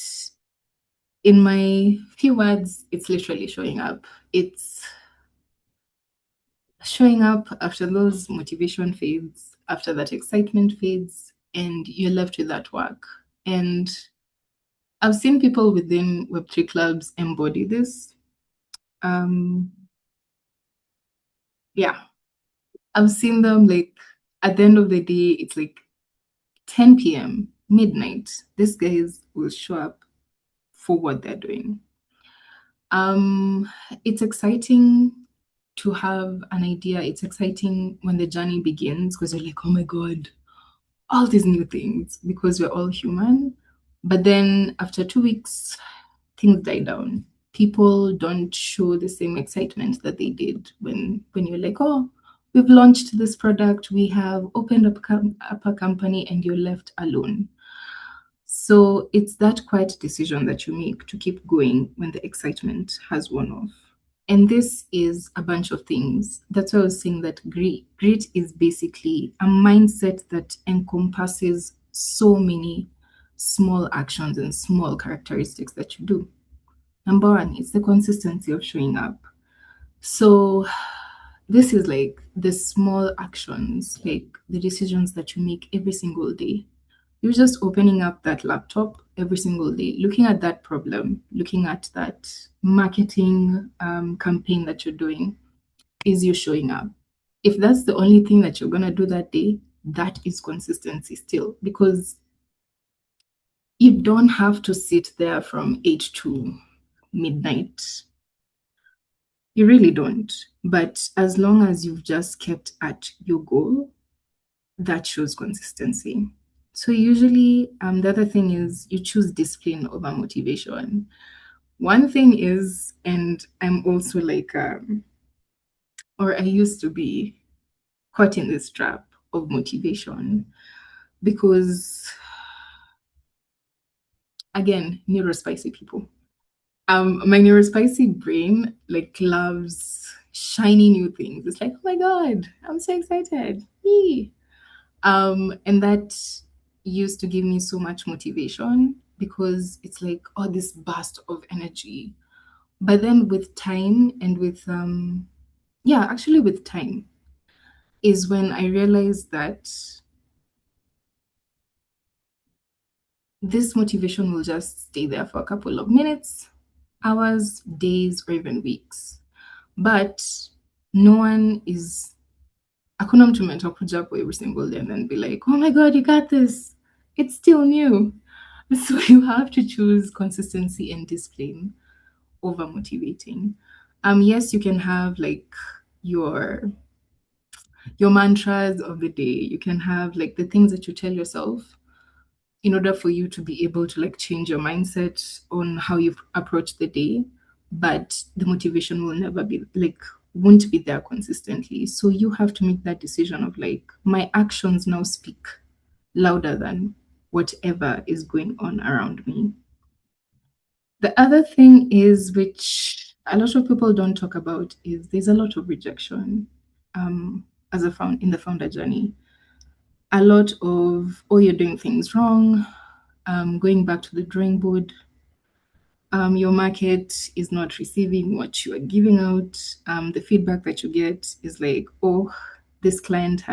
in my few words, it's literally showing up. It's showing up after those motivation fades, after that excitement fades, and you're left with that work. And I've seen people within Web3 clubs embody this. Yeah, I've seen them like at the end of the day, it's like 10 p.m., midnight. These guys will show up for what they're doing. It's exciting to have an idea. It's exciting when the journey begins because you're like, oh my God, all these new things, because we're all human. But then after 2 weeks, things die down. People don't show the same excitement that they did when you're like, oh, we've launched this product, we have opened up a company, and you're left alone. So it's that quiet decision that you make to keep going when the excitement has worn off. And this is a bunch of things. That's why I was saying that grit is basically a mindset that encompasses so many small actions and small characteristics that you do. Number one, it's the consistency of showing up. So this is like the small actions, like the decisions that you make every single day. You're just opening up that laptop every single day, looking at that problem, looking at that marketing campaign that you're doing. Is you showing up? If that's the only thing that you're going to do that day, that is consistency still, because you don't have to sit there from 8 to midnight. You really don't. But as long as you've just kept at your goal, that shows consistency. So usually, the other thing is you choose discipline over motivation. One thing is, and I'm also like, or I used to be caught in this trap of motivation because, again, neurospicy people. My neurospicy brain like loves shiny new things. It's like, oh my God, I'm so excited. Yee. And that used to give me so much motivation because it's like, oh, this burst of energy. But then with time and with actually with time is when I realized that this motivation will just stay there for a couple of minutes, hours, days, or even weeks. But no one is hakuna mtu mtakuja hapo every single day and then be like, oh my God, you got this. It's still new. So you have to choose consistency and discipline over motivating. Yes, you can have like your mantras of the day. You can have like the things that you tell yourself in order for you to be able to like change your mindset on how you approach the day. But the motivation will never be like, won't be there consistently. So you have to make that decision of like, my actions now speak louder than whatever is going on around me. The other thing is, which a lot of people don't talk about, is there's a lot of rejection in the founder journey. A lot of, oh, you're doing things wrong, going back to the drawing board. Your market is not receiving what you are giving out. The feedback that you get is like, oh, this client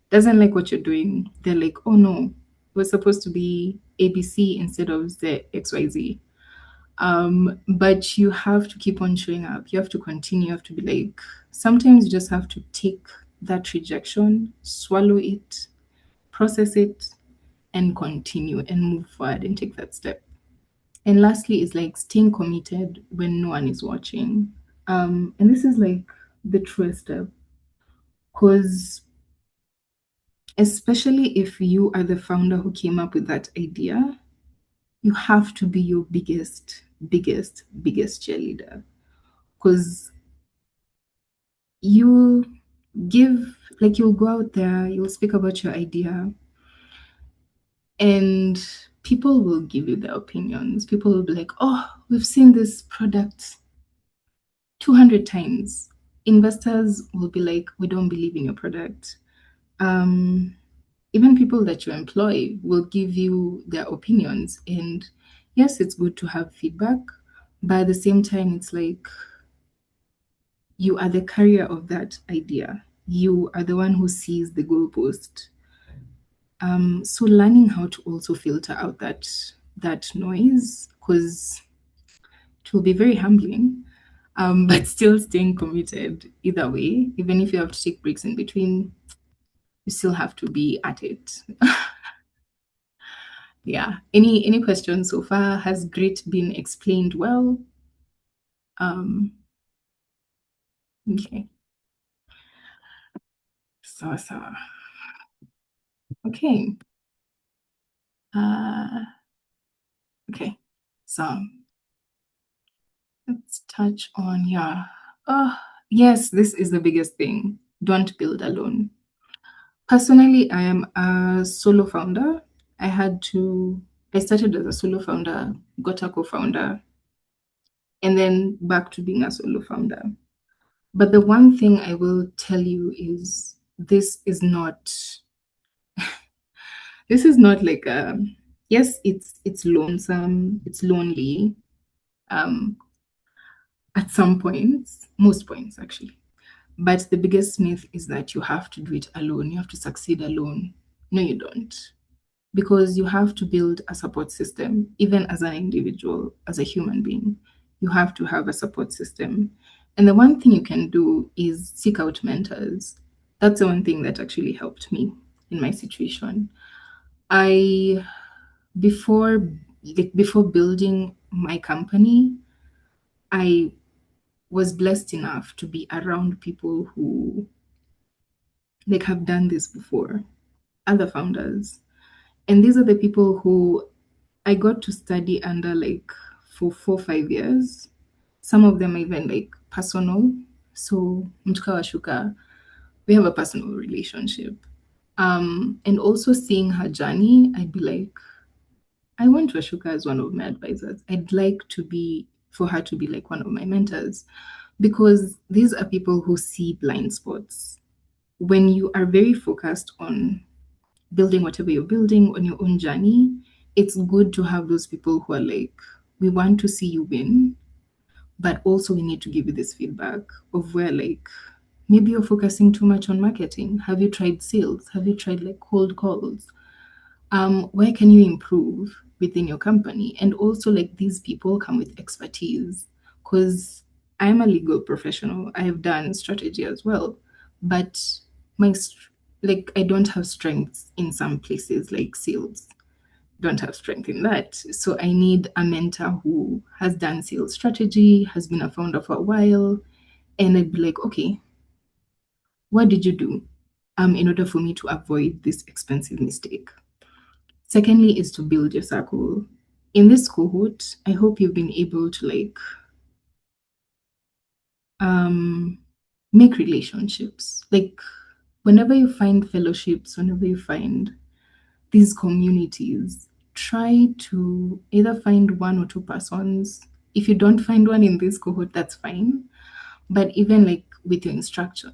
doesn't like what you're doing. They're like, oh no, we're supposed to be ABC instead of the XYZ. But you have to keep on showing up. You have to continue. You have to be like, sometimes you just have to take that rejection, swallow it, process it, and continue and move forward and take that step. And lastly is like staying committed when no one is watching. And this is like the truest step, because especially if you are the founder who came up with that idea, you have to be your biggest cheerleader, because you'll go out there, you'll speak about your idea, and people will give you their opinions. People will be like, oh, we've seen this product 200 times. Investors will be like, we don't believe in your product. Even people that you employ will give you their opinions. And yes, it's good to have feedback, but at the same time, it's like, you are the carrier of that idea. You are the one who sees the goalpost. So learning how to also filter out that noise, because it will be very humbling, but still staying committed either way. Even if you have to take breaks in between, you still have to be at it. Yeah. Any questions so far? Has grit been explained well? Okay. So. Okay. Okay. So let's touch on, yeah. Oh, yes, this is the biggest thing. Don't build alone. Personally, I am a solo founder. I started as a solo founder, got a co-founder, and then back to being a solo founder. But the one thing I will tell you is this is not like yes, it's lonesome, it's lonely, at some points, most points actually. But the biggest myth is that you have to do it alone, you have to succeed alone. No, you don't. Because you have to build a support system, even as an individual, as a human being. You have to have a support system. And the one thing you can do is seek out mentors. That's the one thing that actually helped me in my situation. Before building my company, I was blessed enough to be around people who have done this before, other founders. And these are the people who I got to study under for 4 or 5 years. Some of them even personal. So Mtuka Washuka, we have a personal relationship. And also seeing her journey, I'd be like, I want Washuka as one of my advisors. I'd like for her to be like one of my mentors, because these are people who see blind spots. When you are very focused on building whatever you're building on your own journey, it's good to have those people who are like, we want to see you win, but also we need to give you this feedback of where maybe you're focusing too much on marketing. Have you tried sales? Have you tried cold calls? Where can you improve within your company? And also these people come with expertise, because I'm a legal professional. I have done strategy as well, but I don't have strengths in some places like sales. Don't have strength in that. So I need a mentor who has done sales strategy, has been a founder for a while, and I'd be like, okay, what did you do in order for me to avoid this expensive mistake? Secondly is to build your circle. In this cohort, I hope you've been able to make relationships. Whenever you find fellowships, whenever you find these communities, try to either find one or two persons. If you don't find one in this cohort, that's fine. But even with your instructors,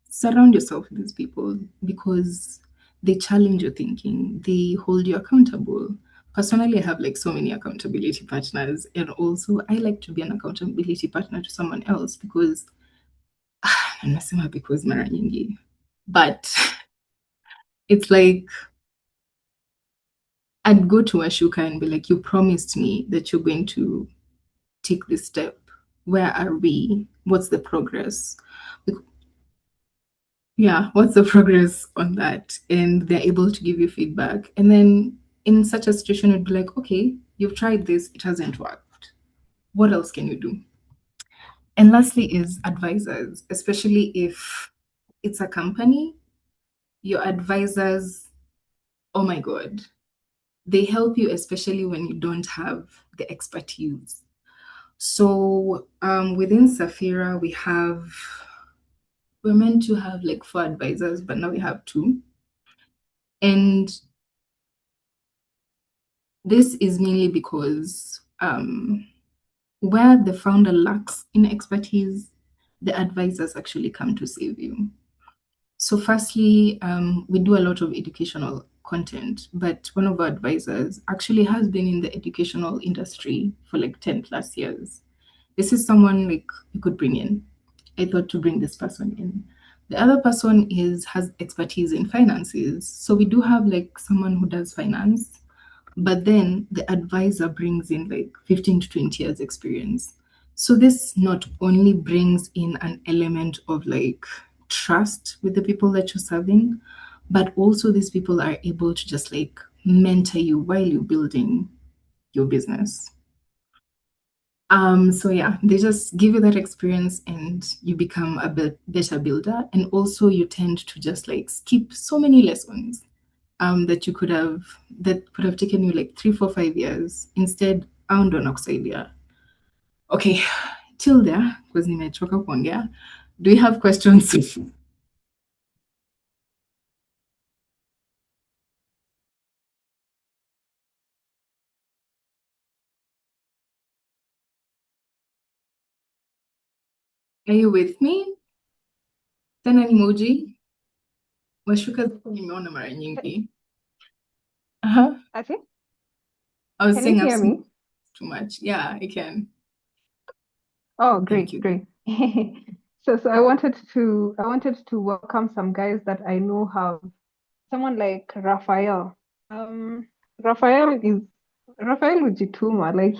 surround yourself with these people, because they challenge your thinking, they hold you accountable. Personally, I have so many accountability partners, and also I like to be an accountability partner to someone else, because nasema because mara nyingi, but it's I'd go to Ashuka and be like, you promised me that you're going to take this step. Where are we? What's the progress? Yeah, what's the progress on that? And they're able to give you feedback. And then in such a situation, it'd be like, okay, you've tried this, it hasn't worked. What else can you do? And lastly is advisors, especially if it's a company, your advisors, oh my God, they help you, especially when you don't have the expertise. So within Safira, we're meant to have 4 advisors, but now we have 2. And this is mainly because where the founder lacks in expertise, the advisors actually come to save you. So firstly, we do a lot of educational content, but one of our advisors actually has been in the educational industry for 10 plus years. this is someone like you could bring in. I thought to bring this person in. The other person has expertise in finances. So we do have like someone who does finance, but then the advisor brings in like 15 to 20 years experience. So this not only brings in an element of like trust with the people that you're serving, but also these people are able to just like mentor you while you're building your business. So yeah, they just give you that experience and you become a better builder. And also you tend to just like skip so many lessons that could have taken you like 3, 4, 5 years. Instead, au ndo nakusaidia. Okay, till there, because nimechoka kuongea. Do you have questions? Are you with me? Send an emoji. Washuka zako nimeona mara nyingi. I think. I was Can saying you hear me? too much. Yeah, I can. Oh, Thank great, you. great. So I wanted to welcome some guys that I know have someone like Raphael. Raphael Ujituma. Like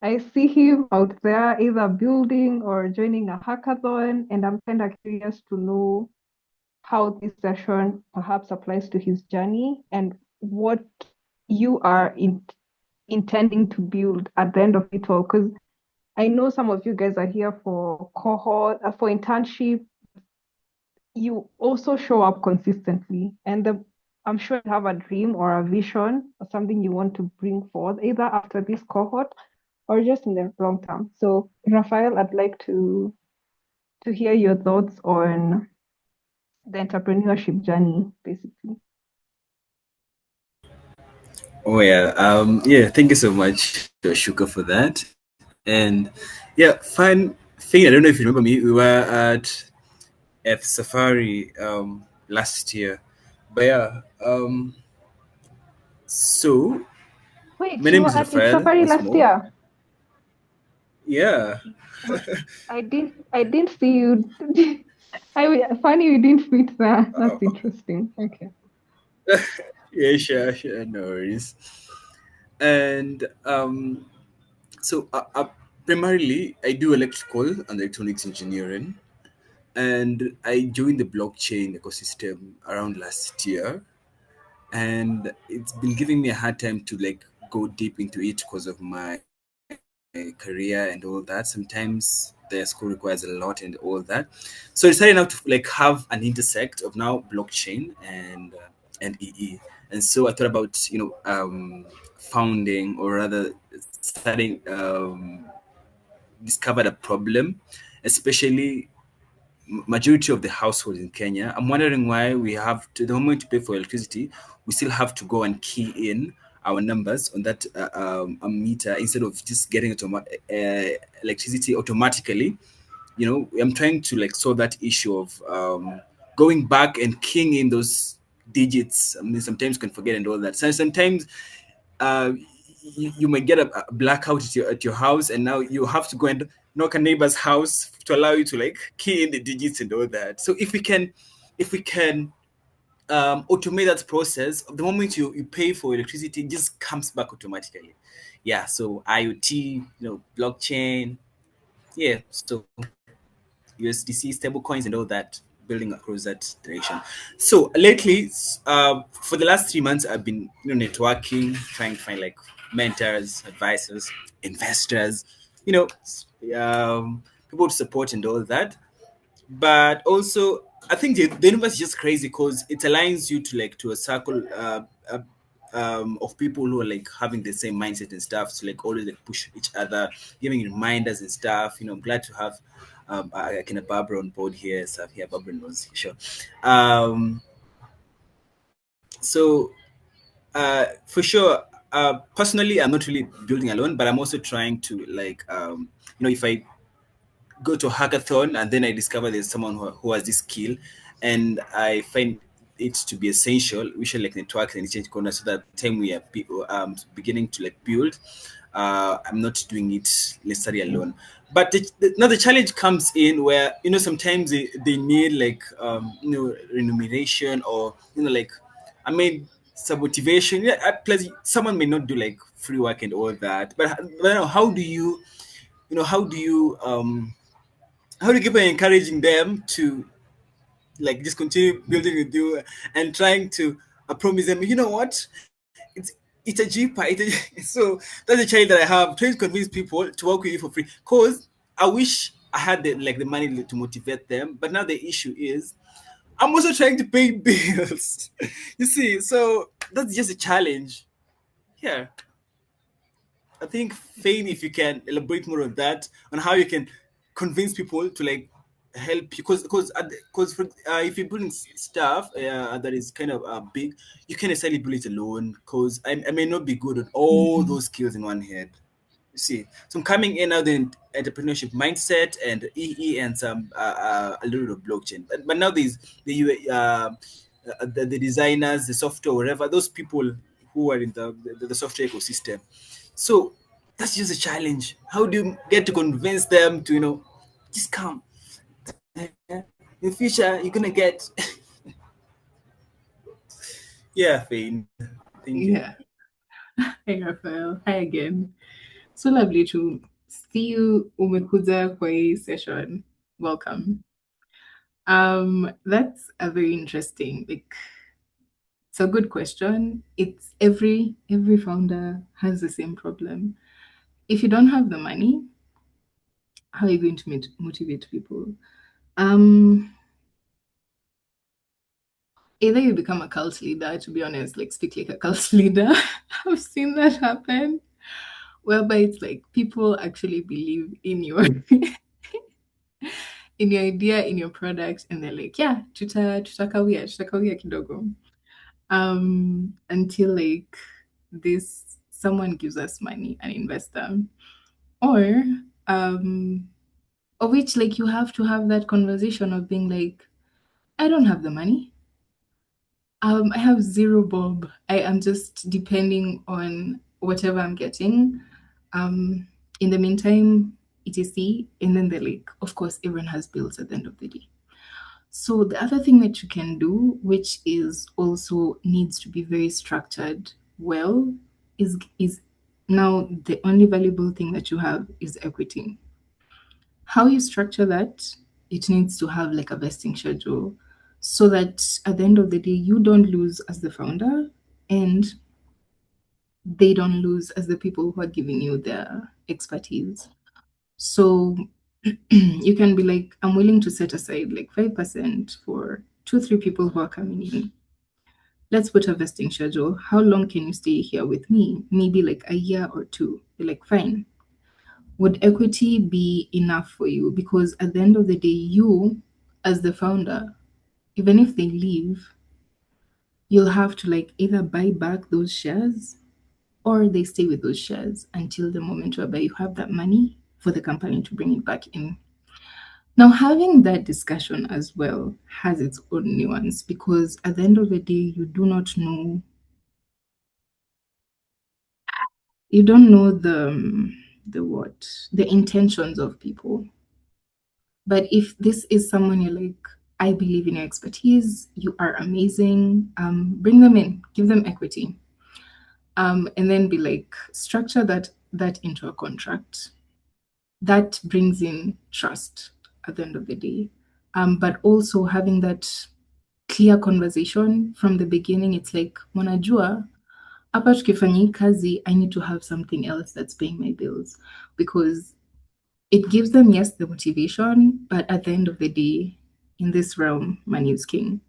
I see him out there either building or joining a hackathon, and I'm kind of curious to know how this session perhaps applies to his journey and what you are intending to build at the end of it all. Because I know some of you guys are here for cohort, for internship. You also show up consistently, and I'm sure you have a dream or a vision or something you want to bring forth, either after this cohort or just in the long term. So, Raphael, I'd like to hear your thoughts on the entrepreneurship journey, basically. Oh yeah. Thank you so much, Shuka, for that. And yeah, fine thing. I don't know if you remember me. We were at Safari last year, but yeah. So Wait, my you name were is at It's Rafael. Safari Once last more, year? yeah. But I didn't see you. Funny you didn't fit there. That's Oh, interesting. Okay. yeah, sure, no worries. And so primarily I do electrical and electronics engineering, and I joined the blockchain ecosystem around last year, and it's been giving me a hard time to like go deep into it because of my career and all that. Sometimes the school requires a lot and all that, so I decided now to like have an intersect of now blockchain and EE. And so I thought about founding, or rather starting, discovered a problem, especially majority of the households in Kenya. I'm wondering why we have to the moment to pay for electricity, we still have to go and key in our numbers on that a meter instead of just getting electricity automatically. I'm trying to like solve that issue of going back and keying in those digits. I mean, sometimes you can forget and all that. So sometimes uh, you might get a blackout at your house, and now you have to go and knock a neighbor's house to allow you to like key in the digits and all that. So if we can automate that process, the moment you pay for electricity, it just comes back automatically. Yeah, so IoT, blockchain, yeah, so USDC, stable coins, and all that, building across that direction. So lately, for the last 3 months, I've been networking, trying to find like mentors, advisors, investors, you know, people to support and all that. But also, I think the universe is just crazy because it aligns you to like to a circle of people who are like having the same mindset and stuff. So like always like push each other, giving reminders and stuff. I'm glad to have kind of Barbara on board here. So here, Barbara knows, sure. So for sure, personally, I'm not really building alone, but I'm also trying to like if I go to a hackathon and then I discover there's someone who has this skill, and I find it to be essential. We should like network and exchange corners so that time we are beginning to like build. I'm not doing it necessarily alone. But now the challenge comes in where sometimes they need like remuneration or like I mean some motivation. Yeah, plus someone may not do like free work and all that. But how do you how do you keep on encouraging them to like just continue building with you and trying to promise them, you know what, it's a cheaper. So that's a challenge that I have, trying to convince people to work with you for free. Cause I wish I had the money to motivate them, but now the issue is I'm also trying to pay bills. You see, so that's just a challenge. Yeah. I think Fane, if you can elaborate more on that, on how you can convince people to like help you, because if you're building stuff that is kind of big, you can necessarily build it alone. Because I may not be good at all those skills in one head. You see, so I'm coming in now the entrepreneurship mindset and EE and some a little of blockchain. But now there's the designers, the software, whatever, those people who are in the software ecosystem. So that's just a challenge. How do you get to convince them to just come? In the future, you're gonna get. Yeah, Fane. Thank you. Yeah. Hey, Raphael. Hi again. So lovely to see you, umekuja kwa hii session. Welcome. That's a very interesting, like, it's a good question. It's every founder has the same problem. If you don't have the money, how are you going to motivate people? Either you become a cult leader, to be honest, like speak like a cult leader. I've seen that happen. Whereby it's like people actually believe in your in your idea, in your product, and they're like, yeah, tutakawia kidogo. Until like this someone gives us money, an investor. Or of which like you have to have that conversation of being like, I don't have the money. I have zero bob. I am just depending on whatever I'm getting. In the meantime, etc. And then they're like, of course, everyone has bills at the end of the day. So the other thing that you can do, which is also needs to be very structured well, is now the only valuable thing that you have is equity. How you structure that, it needs to have like a vesting schedule so that at the end of the day, you don't lose as the founder and they don't lose as the people who are giving you their expertise. So you can be like, I'm willing to set aside like 5% for 2-3 people who are coming in. Let's put a vesting schedule. How long can you stay here with me? Maybe like a year or two. You're like, fine. Would equity be enough for you? Because at the end of the day, you, as the founder, even if they leave, you'll have to like either buy back those shares or they stay with those shares until the moment whereby you have that money for the company to bring it back in. Now, having that discussion as well has its own nuance because at the end of the day, you do not know. You don't know the intentions of people. But if this is someone you're like, I believe in your expertise, you are amazing, bring them in, give them equity. And then be like, structure that into a contract. That brings in trust at the end of the day. But also having that clear conversation from the beginning. It's like, mwanajua, hapa tukifanya hii kazi, I need to have something else that's paying my bills. Because it gives them, yes, the motivation, but at the end of the day, in this realm, money is king.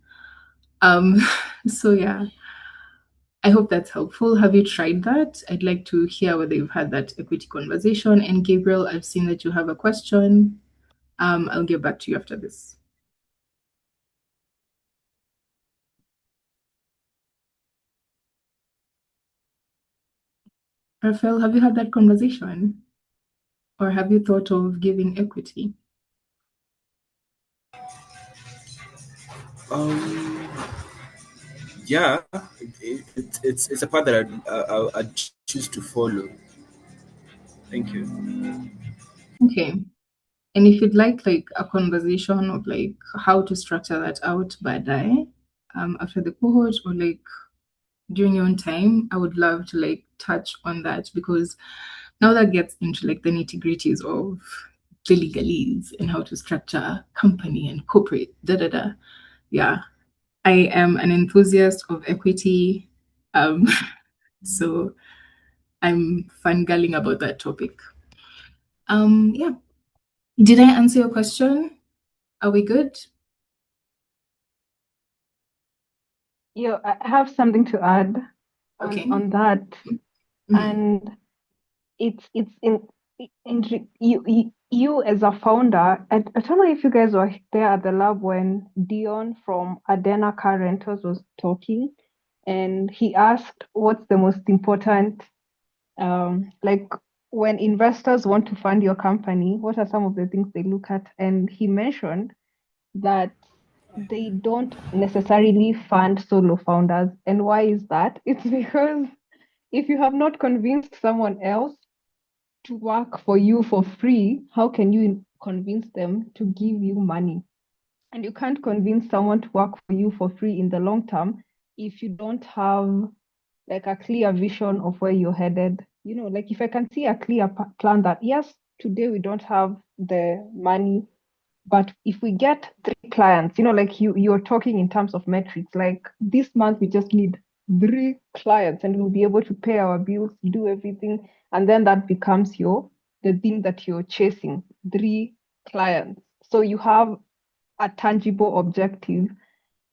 So yeah, I hope that's helpful. Have you tried that? I'd like to hear whether you've had that equity conversation. And Gabriel, I've seen that you have a question. I'll get back to you after this. Raphael, have you had that conversation? Or have you thought of giving equity? yeah, it's a path that I'd choose to follow. Thank you. Okay. And if you'd like a conversation of how to structure that out by day, after the cohort or during your own time, I would love to touch on that, because now that gets into the nitty-gritties of the legalese and how to structure company and corporate yeah. I am an enthusiast of equity, so I'm fangirling about that topic. Yeah. Did I answer your question? Are we good? Yeah, I have something to add Okay. on that, Mhm. and it's you as a founder. I don't know if you guys were there at the lab when Dion from Adena Car Rentals was talking, and he asked what's the most important, like when investors want to fund your company, what are some of the things they look at? And he mentioned that they don't necessarily fund solo founders. And why is that? It's because if you have not convinced someone else to work for you for free, how can you convince them to give you money? And you can't convince someone to work for you for free in the long term if you don't have like a clear vision of where you're headed. Like if I can see a clear plan that, yes, today we don't have the money, but if we get 3 clients, like you're talking in terms of metrics, like this month we just need 3 clients and we'll be able to pay our bills, do everything. And then that becomes the thing that you're chasing, 3 clients. So you have a tangible objective,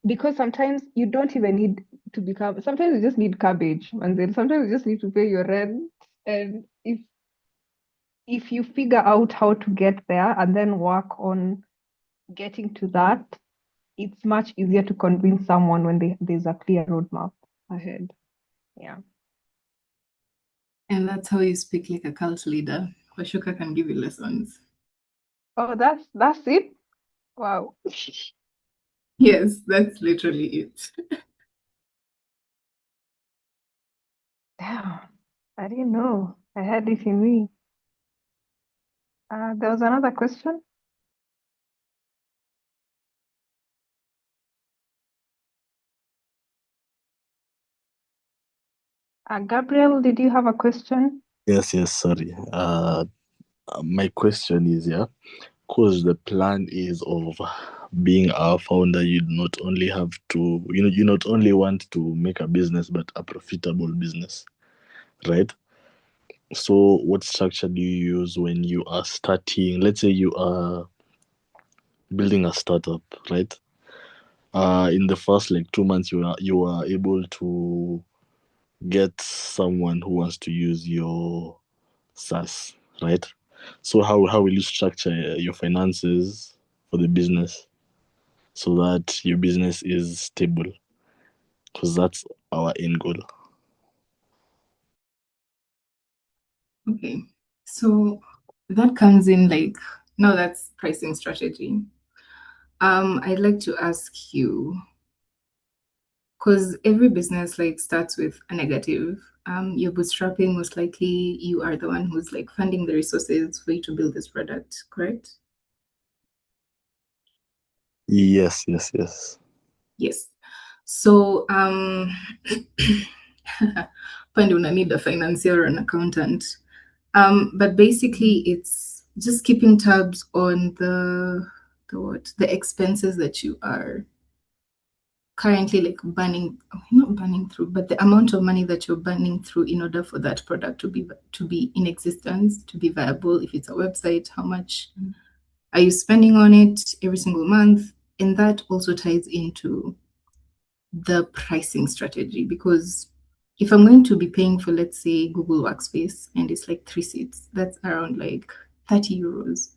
because sometimes you don't even need to become, sometimes you just need cabbage, and then sometimes you just need to pay your rent. And if you figure out how to get there and then work on getting to that, it's much easier to convince someone when there's a clear roadmap ahead. Yeah. And that's how you speak like a cult leader. Washuka can give you lessons. Oh, that's it. Wow. Yes, that's literally it. Damn, I didn't know I had it in me. There was another question. Gabriel, did you have a question? Yes, sorry. My question is, because the plan is of being a founder, you not only have to, you not only want to make a business, but a profitable business, right? So what structure do you use when you are starting? Let's say you are building a startup, right? In the first 2 months, you are able to get someone who wants to use your SaaS, right? So how will you structure your finances for the business so that your business is stable? Because that's our end goal. Okay. So that comes in no, that's pricing strategy. I'd like to ask you, because every business starts with a negative. You're bootstrapping, most likely you are the one who's funding the resources for you to build this product, correct? Yes. Yes. So Pande una need a financier or an accountant. But basically it's just keeping tabs on the expenses that you are currently not burning through, but the amount of money that you're burning through in order for that product to be in existence, to be viable. If it's a website, how much are you spending on it every single month? And that also ties into the pricing strategy, because if I'm going to be paying for, let's say, Google Workspace, and it's 3 seats, that's around 30 euros.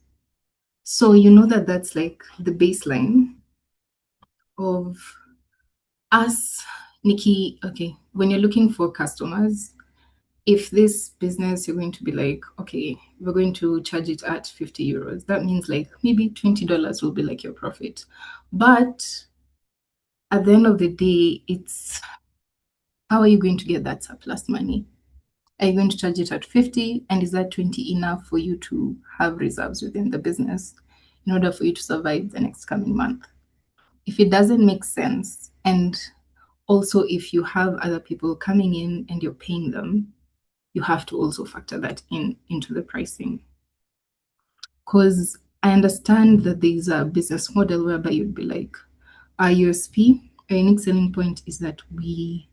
So you know that's the baseline of us, Nikki. Okay, when you're looking for customers, if this business you're going to be okay, we're going to charge it at 50 euros, that means maybe $20 will be your profit. But at the end of the day, it's how are you going to get that surplus money? Are you going to charge it at 50? And is that 20 enough for you to have reserves within the business in order for you to survive the next coming month? If it doesn't make sense, and also if you have other people coming in and you're paying them, you have to also factor that into the pricing. Because I understand that there's a business model whereby you'd be like, our USP, our unique selling point is that we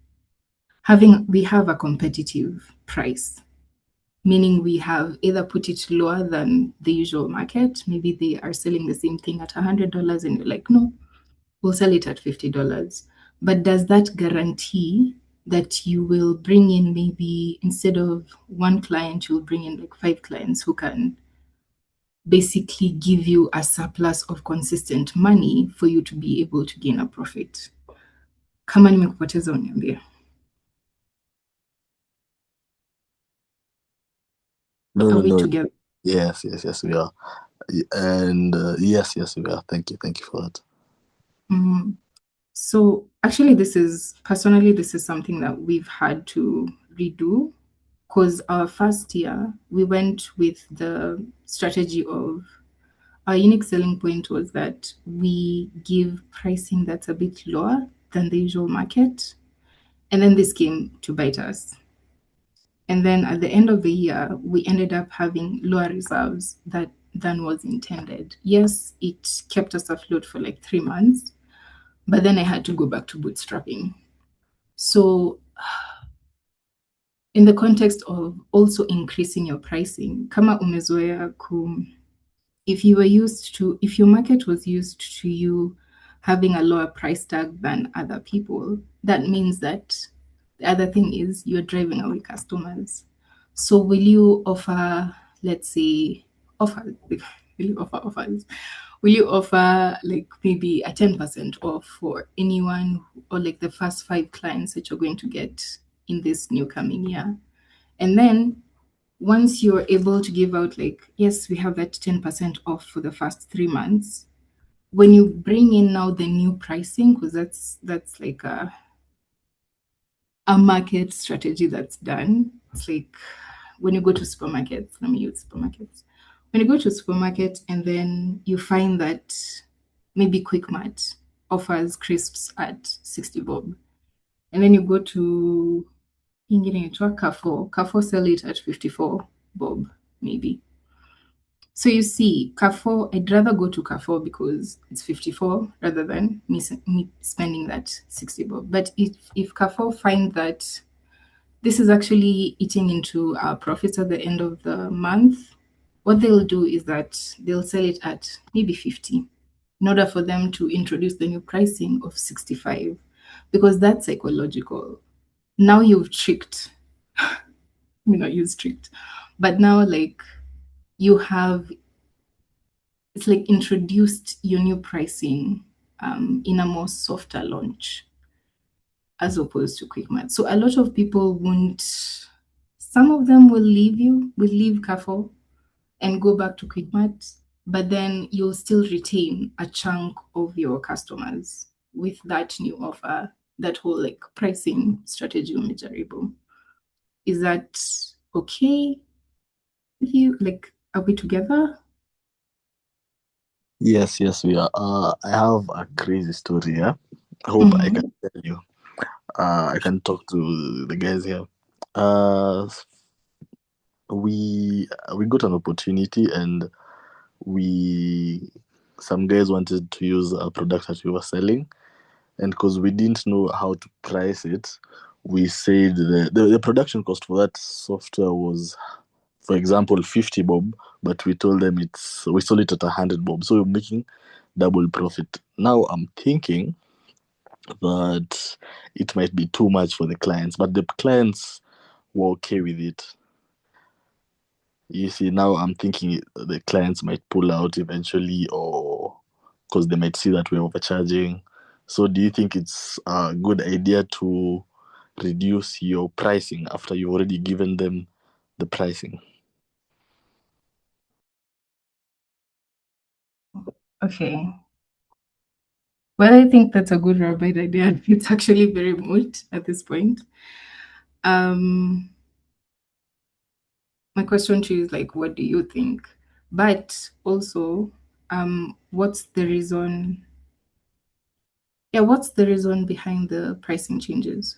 have a competitive price, meaning we have either put it lower than the usual market. Maybe they are selling the same thing at $100 and you're like, no, we'll sell it at $50. But does that guarantee that you will bring in, maybe instead of one client, you'll bring in like 5 clients who can basically give you a surplus of consistent money for you to be able to gain a profit? Kama nimekupoteza uniambie. No, Are no, we no. together? Yes, we are. And yes, we are. Thank you for that. Mhm. So actually, this is something that we've had to redo, because our first year we went with the strategy of our unique selling point was that we give pricing that's a bit lower than the usual market. And then this came to bite us. And then at the end of the year, we ended up having lower reserves than was intended. Yes, it kept us afloat for like 3 months, but then I had to go back to bootstrapping. So in the context of also increasing your pricing, kama umezoea if your market was used to you having a lower price tag than other people, that means that the other thing is you're driving away customers. So will you offer, let's say, offers? Will you offer offers? Will you offer like maybe a 10% off for anyone, or like the first 5 clients that you're going to get in this new coming year? And then once you're able to give out like, yes, we have that 10% off for the first 3 months, when you bring in now the new pricing, because that's like a market strategy that's done. It's like when you go to supermarkets, let me use supermarkets. When you go to a supermarket and then you find that maybe Quick Mart offers crisps at 60 bob, and then you go to Carrefour sell it at 54 bob, maybe. So you see, Carrefour, I'd rather go to Carrefour because it's 54 rather than me spending that 60 bob. But if Carrefour find that this is actually eating into our profits at the end of the month, what they'll do is that they'll sell it at maybe 50 in order for them to introduce the new pricing of 65, because that's psychological. Now you've tricked, not use tricked, but now like you have, it's like introduced your new pricing in a more softer launch as opposed to Quick Mart. So a lot of people won't, some of them will leave Carrefour and go back to Quick Mart, but then you'll still retain a chunk of your customers with that new offer, that whole like pricing strategy umejaribu. Is that okay with you? Like, are we together? Yes, we are. I have a crazy story. Yeah, I hope I can tell you. I can talk to the guys here. We got an opportunity, and some guys wanted to use a product that we were selling, and because we didn't know how to price it, we said the production cost for that software was, for example, 50 bob, but we told them we sold it at 100 bob, so we're making double profit. Now I'm thinking that it might be too much for the clients, but the clients were okay with it. You see, now I'm thinking the clients might pull out eventually, or because they might see that we're overcharging. So do you think it's a good idea to reduce your pricing after you've already given them the pricing? Okay. Well, I think that's a good or bad idea. It's actually very moot at this point. My question to you is like, what do you think? But also, what's the reason? Yeah, what's the reason behind the pricing changes?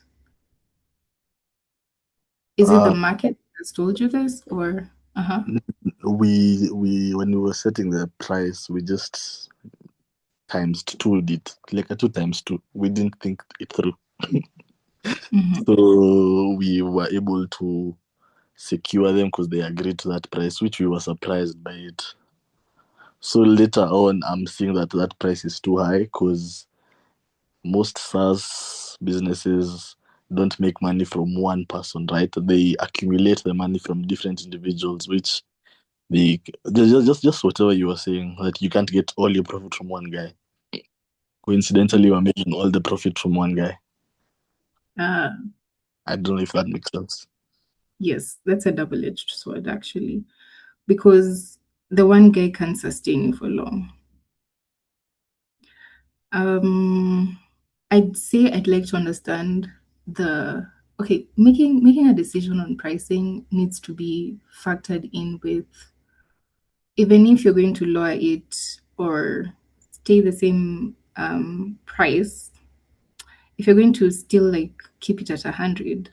Is it the market that's told you this, or we when we were setting the price, we just times two it, like a 2 times 2. We didn't think it through. So we were able to secure them because they agreed to that price, which we were surprised by it. So later on, I'm seeing that that price is too high because most SaaS businesses don't make money from one person, right? They accumulate the money from different individuals, which they just whatever you were saying, that you can't get all your profit from one guy. Coincidentally, we're making all the profit from one guy. I don't know if that makes sense. Yes, that's a double-edged sword actually, because the one guy can't sustain you for long. I'd say I'd like to understand making a decision on pricing needs to be factored in with, even if you're going to lower it or stay the same price, if you're going to still like keep it at 100,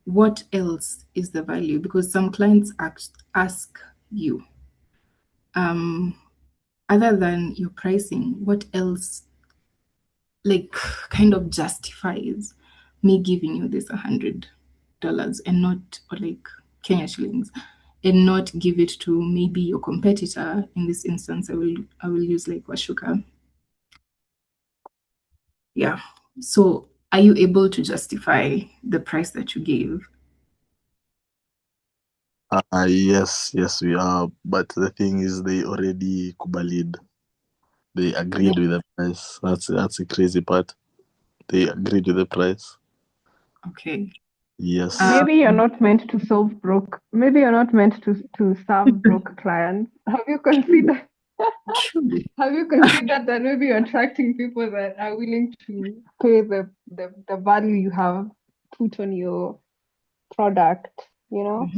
what else is the value? Because some clients ask you, other than your pricing, what else like kind of justifies me giving you this $100 and not, or like Kenya shillings, and not give it to maybe your competitor. In this instance, I will use like Washuka. Yeah. So are you able to justify the price that you gave? Yes, we are. But the thing is, they already kubalid. They agreed with the price. That's the crazy part. They agreed with the price. Okay. Yes. Maybe you're not meant to solve broke. Maybe you're not meant to serve broke clients. Have you considered? Have you considered that maybe you're attracting people that are willing to pay the value you have put on your product? You know,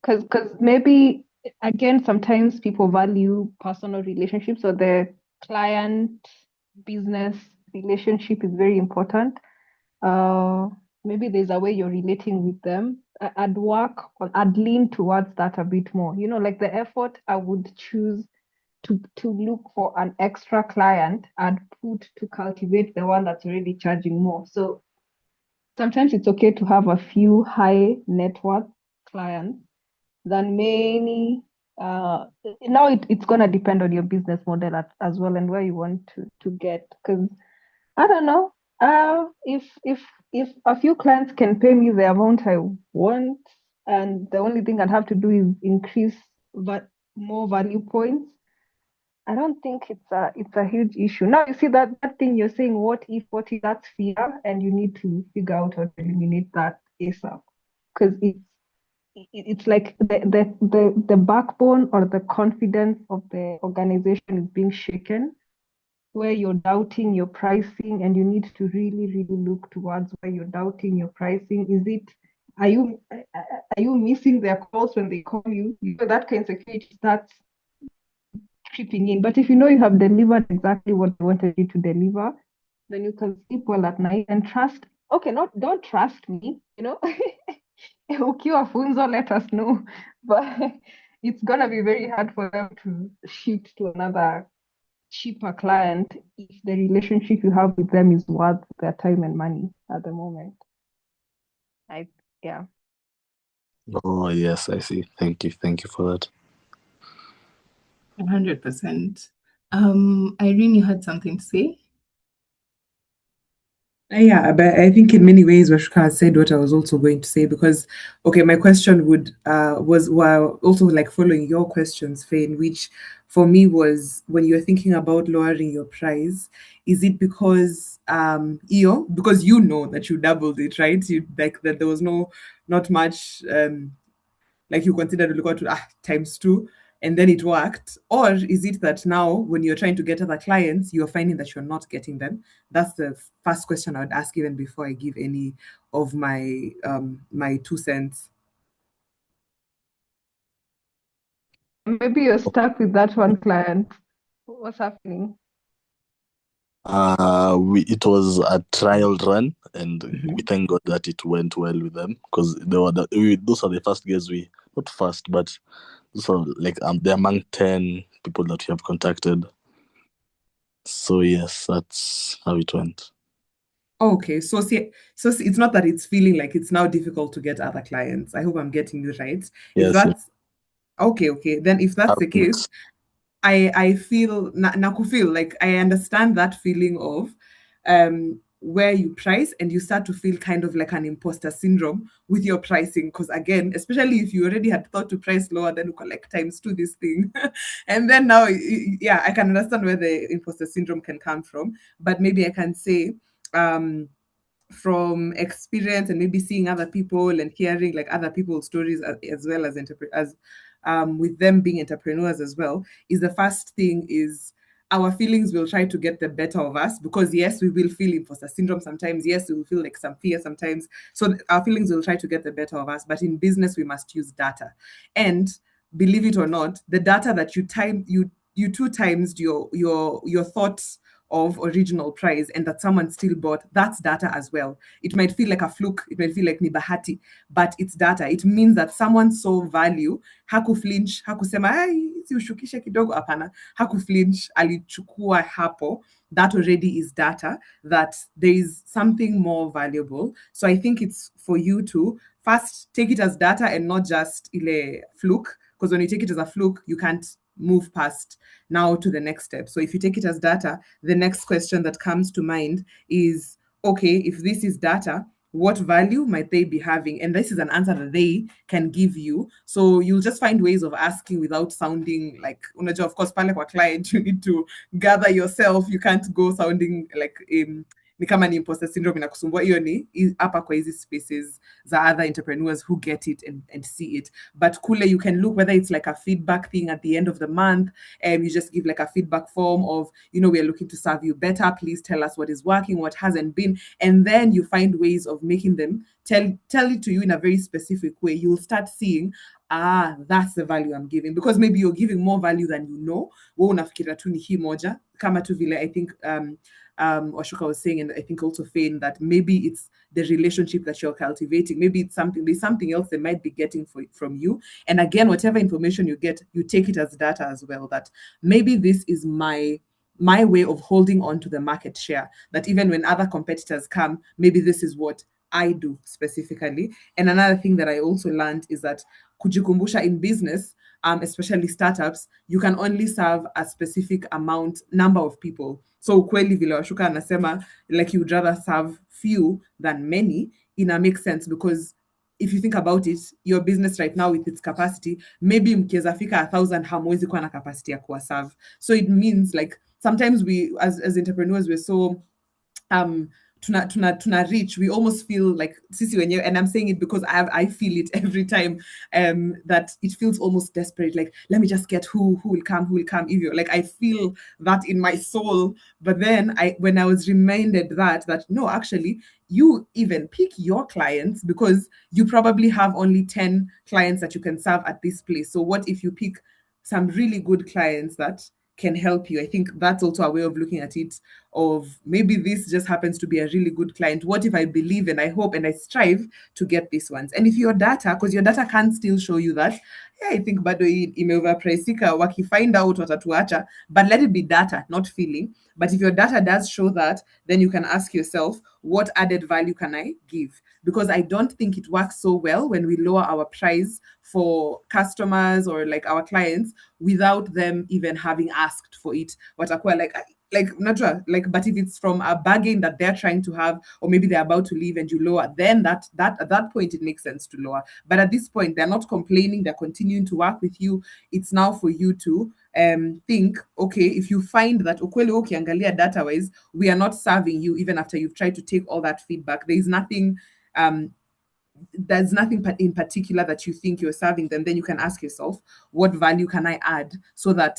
because maybe again sometimes people value personal relationships, or the client business relationship is very important. Maybe there's a way you're relating with them. I'd work on, I'd lean towards that a bit more. You know, like the effort I would choose to look for an extra client, I'd put to cultivate the one that's already charging more. So sometimes it's okay to have a few high net worth clients than many. Now it's gonna depend on your business model as well, and where you want to get. Because I don't know. If a few clients can pay me the amount I want, and the only thing I'd have to do is increase more value points, I don't think it's a huge issue. Now you see that thing you're saying, what if that's fear, and you need to figure out how to eliminate that ASAP. Because it's like the backbone or the confidence of the organization is being shaken, where you're doubting your pricing, and you need to really, really look towards where you're doubting your pricing. Are you missing their calls when they call you? You know, that kind of insecurity starts creeping in. But if you know you have delivered exactly what they wanted you to deliver, then you can sleep well at night and trust. Okay, don't trust me, you know. Ukiwa funzo, let us know. But it's gonna be very hard for them to shift to another cheaper client if the relationship you have with them is worth their time and money at the moment. Yeah. Oh yes, I see. Thank you for that. 100%. Irene, you had something to say? Yeah, but I think in many ways Washka has said what I was also going to say, because my question was while also like following your questions, Fane, which for me was, when you're thinking about lowering your price, is it because because you know that you doubled it, right? You like that there was not much like you considered to look out to times 2. and then it worked? Or is it that now when you're trying to get other clients, you're finding that you're not getting them? That's the first question I would ask even before I give any of my my 2 cents. Maybe you're stuck with that one client. What's happening? It was a trial run, and Mhm. we thank God that it went well with them, because those are the first guys not first, but those are like they're among 10 people that we have contacted. So yes, that's how it went. Okay, so it's not that it's feeling like it's now difficult to get other clients. I hope I'm getting you right. If Yes, that's okay, then if that's the case, I feel nakufeel like I understand that feeling of where you price and you start to feel kind of like an imposter syndrome with your pricing, because again, especially if you already had thought to price lower, then you collect times to this thing and then now yeah, I can understand where the imposter syndrome can come from. But maybe I can say from experience and maybe seeing other people and hearing like other people's stories, as well as with them being entrepreneurs as well, is the first thing is our feelings will try to get the better of us, because yes, we will feel imposter syndrome sometimes, yes, we will feel like some fear sometimes, so our feelings will try to get the better of us. But in business we must use data, and believe it or not, the data that you 2 times your thoughts of original price and that someone still bought, that's data as well. It might feel like a fluke, it might feel like ni bahati, but it's data. It means that someone saw value, hakuflinch, hakusema ai si ushukishe kidogo, hapana, hakuflinch, alichukua hapo. That already is data that there is something more valuable. So I think it's for you to first take it as data and not just ile fluke, because when you take it as a fluke, you can't move past now to the next step. So if you take it as data, the next question that comes to mind is, okay, if this is data, what value might they be having? And this is an answer that they can give you. So you'll just find ways of asking without sounding like, unajua, of course, pale kwa client, you need to gather yourself. You can't go sounding like ni kama ni imposter syndrome inakusumbua. Hiyo ni hapa kwa hizi spaces za other entrepreneurs who get it and see it. But kule, you can look whether it's like a feedback thing at the end of the month, and you just give like a feedback form of, we are looking to serve you better. Please tell us what is working, what hasn't been. And then you find ways of making them tell it to you in a very specific way. You'll start seeing, that's the value I'm giving, because maybe you're giving more value than you know. Wewe unafikira tu ni hii moja, kama tu vile I think Oshuka was saying, and I think also Fane, that maybe it's the relationship that you're cultivating. Maybe it's there's something else they might be getting from you. And again, whatever information you get, you take it as data as well, that maybe this is my way of holding on to the market share, that even when other competitors come, maybe this is what I do specifically. And another thing that I also learned is that kujikumbusha in business, especially startups, you can only serve a specific number of people. So kweli vile Washuka anasema, like you'd rather serve few than many, makes sense, because if you think about it, your business right now with its capacity, maybe mkiweza fika 1,000 hamwezi kuwa na capacity ya kuwa serve. So it means like sometimes we as entrepreneurs, we're so tuna reach, we almost feel like sisi wenyewe, and I'm saying it because I feel it every time, that it feels almost desperate, like let me just get who will come, if you like, I feel that in my soul. But then when I was reminded that no, actually, you even pick your clients, because you probably have only 10 clients that you can serve at this place. So what if you pick some really good clients that can help you? I think that's also a way of looking at it, of maybe this just happens to be a really good client. What if I believe and I hope and I strive to get these ones? And if your data, because your data can still show you that, yeah, I think bado imeoverpriceka, wakifind out watatuacha, but let it be data, not feeling. But if your data does show that, then you can ask yourself, what added value can I give? Because I don't think it works so well when we lower our price for customers or like our clients without them even having asked for it. Watakuwa like not sure, like, but if it's from a bargain that they're trying to have, or maybe they're about to leave and you lower, then that at that point it makes sense to lower. But at this point, they're not complaining, they're continuing to work with you. It's now for you to think, okay, if you find that ukweli ukiangalia data wise, we are not serving you even after you've tried to take all that feedback, there is nothing there's nothing in particular that you think you're serving them, then you can ask yourself, what value can I add so that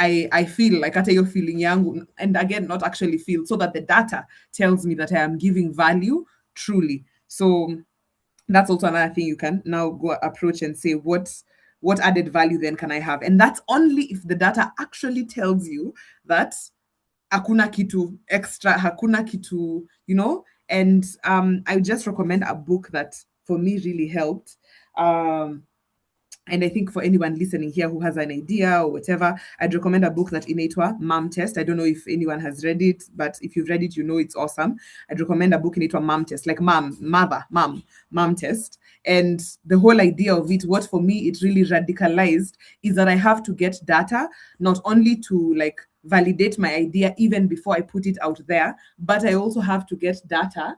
I feel like hata hiyo feeling yangu, and again, not actually feel, so that the data tells me that I am giving value truly. So that's also another thing you can now go approach and say, what added value then can I have? And that's only if the data actually tells you that hakuna kitu extra, hakuna kitu, you know. And I would just recommend a book that for me really helped. And I think for anyone listening here who has an idea or whatever, I'd recommend a book that inaitwa Mom Test. I don't know if anyone has read it, but if you've read it, you know it's awesome. I'd recommend a book inaitwa Mom Test, like mom test. And the whole idea of it, what for me it really radicalized, is that I have to get data, not only to like validate my idea even before I put it out there, but I also have to get data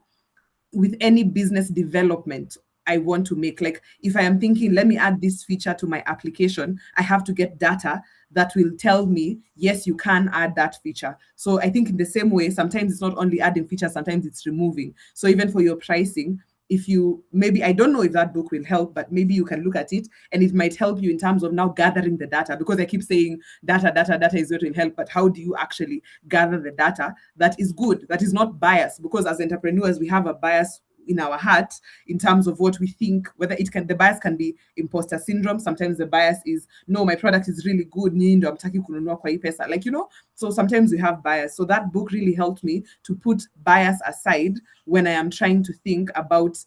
with any business development I want to make. Like if I am thinking, let me add this feature to my application, I have to get data that will tell me, yes, you can add that feature. So I think in the same way, sometimes it's not only adding features, sometimes it's removing. So even for your pricing, if you, maybe, I don't know if that book will help, but maybe you can look at it and it might help you in terms of now gathering the data, because I keep saying data is what will help, but how do you actually gather the data that is good, that is not biased? Because as entrepreneurs, we have a bias in our heart in terms of what we think, whether it can, the bias can be imposter syndrome. Sometimes the bias is, no, my product is really good, nyinyi ndio hamtaki kununua kwa hii pesa, like, you know. So sometimes we have bias. So that book really helped me to put bias aside when I am trying to think about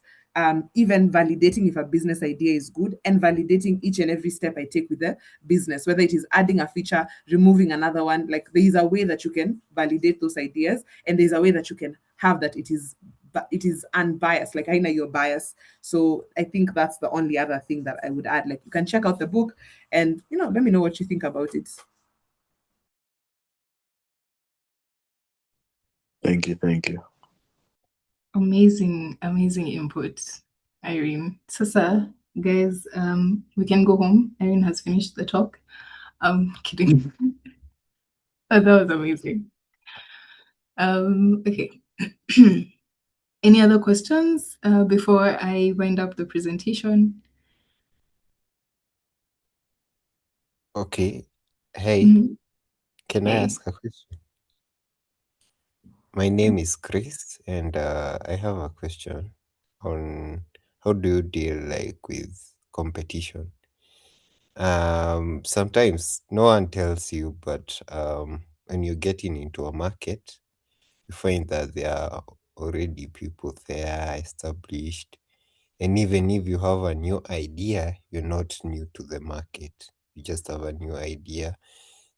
even validating if a business idea is good, and validating each and every step I take with the business, whether it is adding a feature, removing another one. Like there is a way that you can validate those ideas, and there's a way that you can have that it is unbiased, like I know your bias. So I think that's the only other thing that I would add. Like you can check out the book and, you know, let me know what you think about it. Thank you. Amazing input, Irene. Sasa, guys, we can go home. Irene has finished the talk. Kidding. Oh, that was amazing. Okay. Any other questions before I wind up the presentation? Okay. Hey, Mhm. can I Hey. ask a question? My name is Chris, and I have a question on how do you deal like with competition? Sometimes no one tells you, but when you're getting into a market, you find that there are already people there established, and even if you have a new idea, you're not new to the market. You just have a new idea,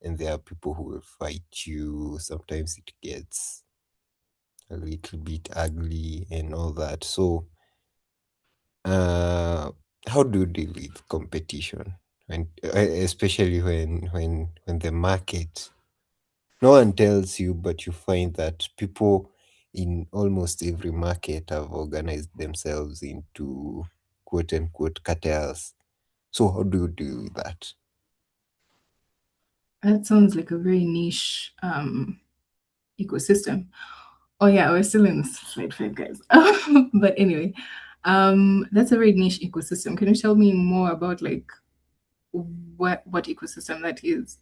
and there are people who will fight you. Sometimes it gets a little bit ugly and all that. So, how do you deal with competition, when, especially when the market, no one tells you, but you find that people in almost every market have organized themselves into quote unquote cartels. So, how do you deal with that? That sounds like a very niche ecosystem. Oh yeah, we're still in slide 5, guys. But anyway, that's a very niche ecosystem. Can you tell me more about like what ecosystem that is?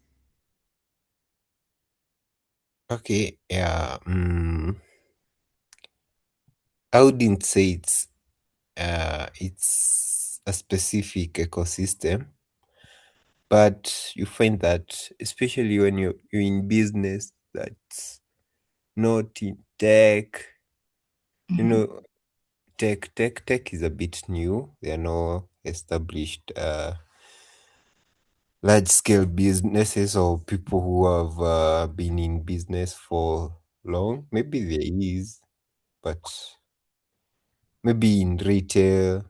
Okay, yeah. I wouldn't say it's a specific ecosystem, but you find that especially when you're in business that's not in tech, you know, tech is a bit new. There are no established large scale businesses or people who have been in business for long. Maybe there is, but maybe in retail,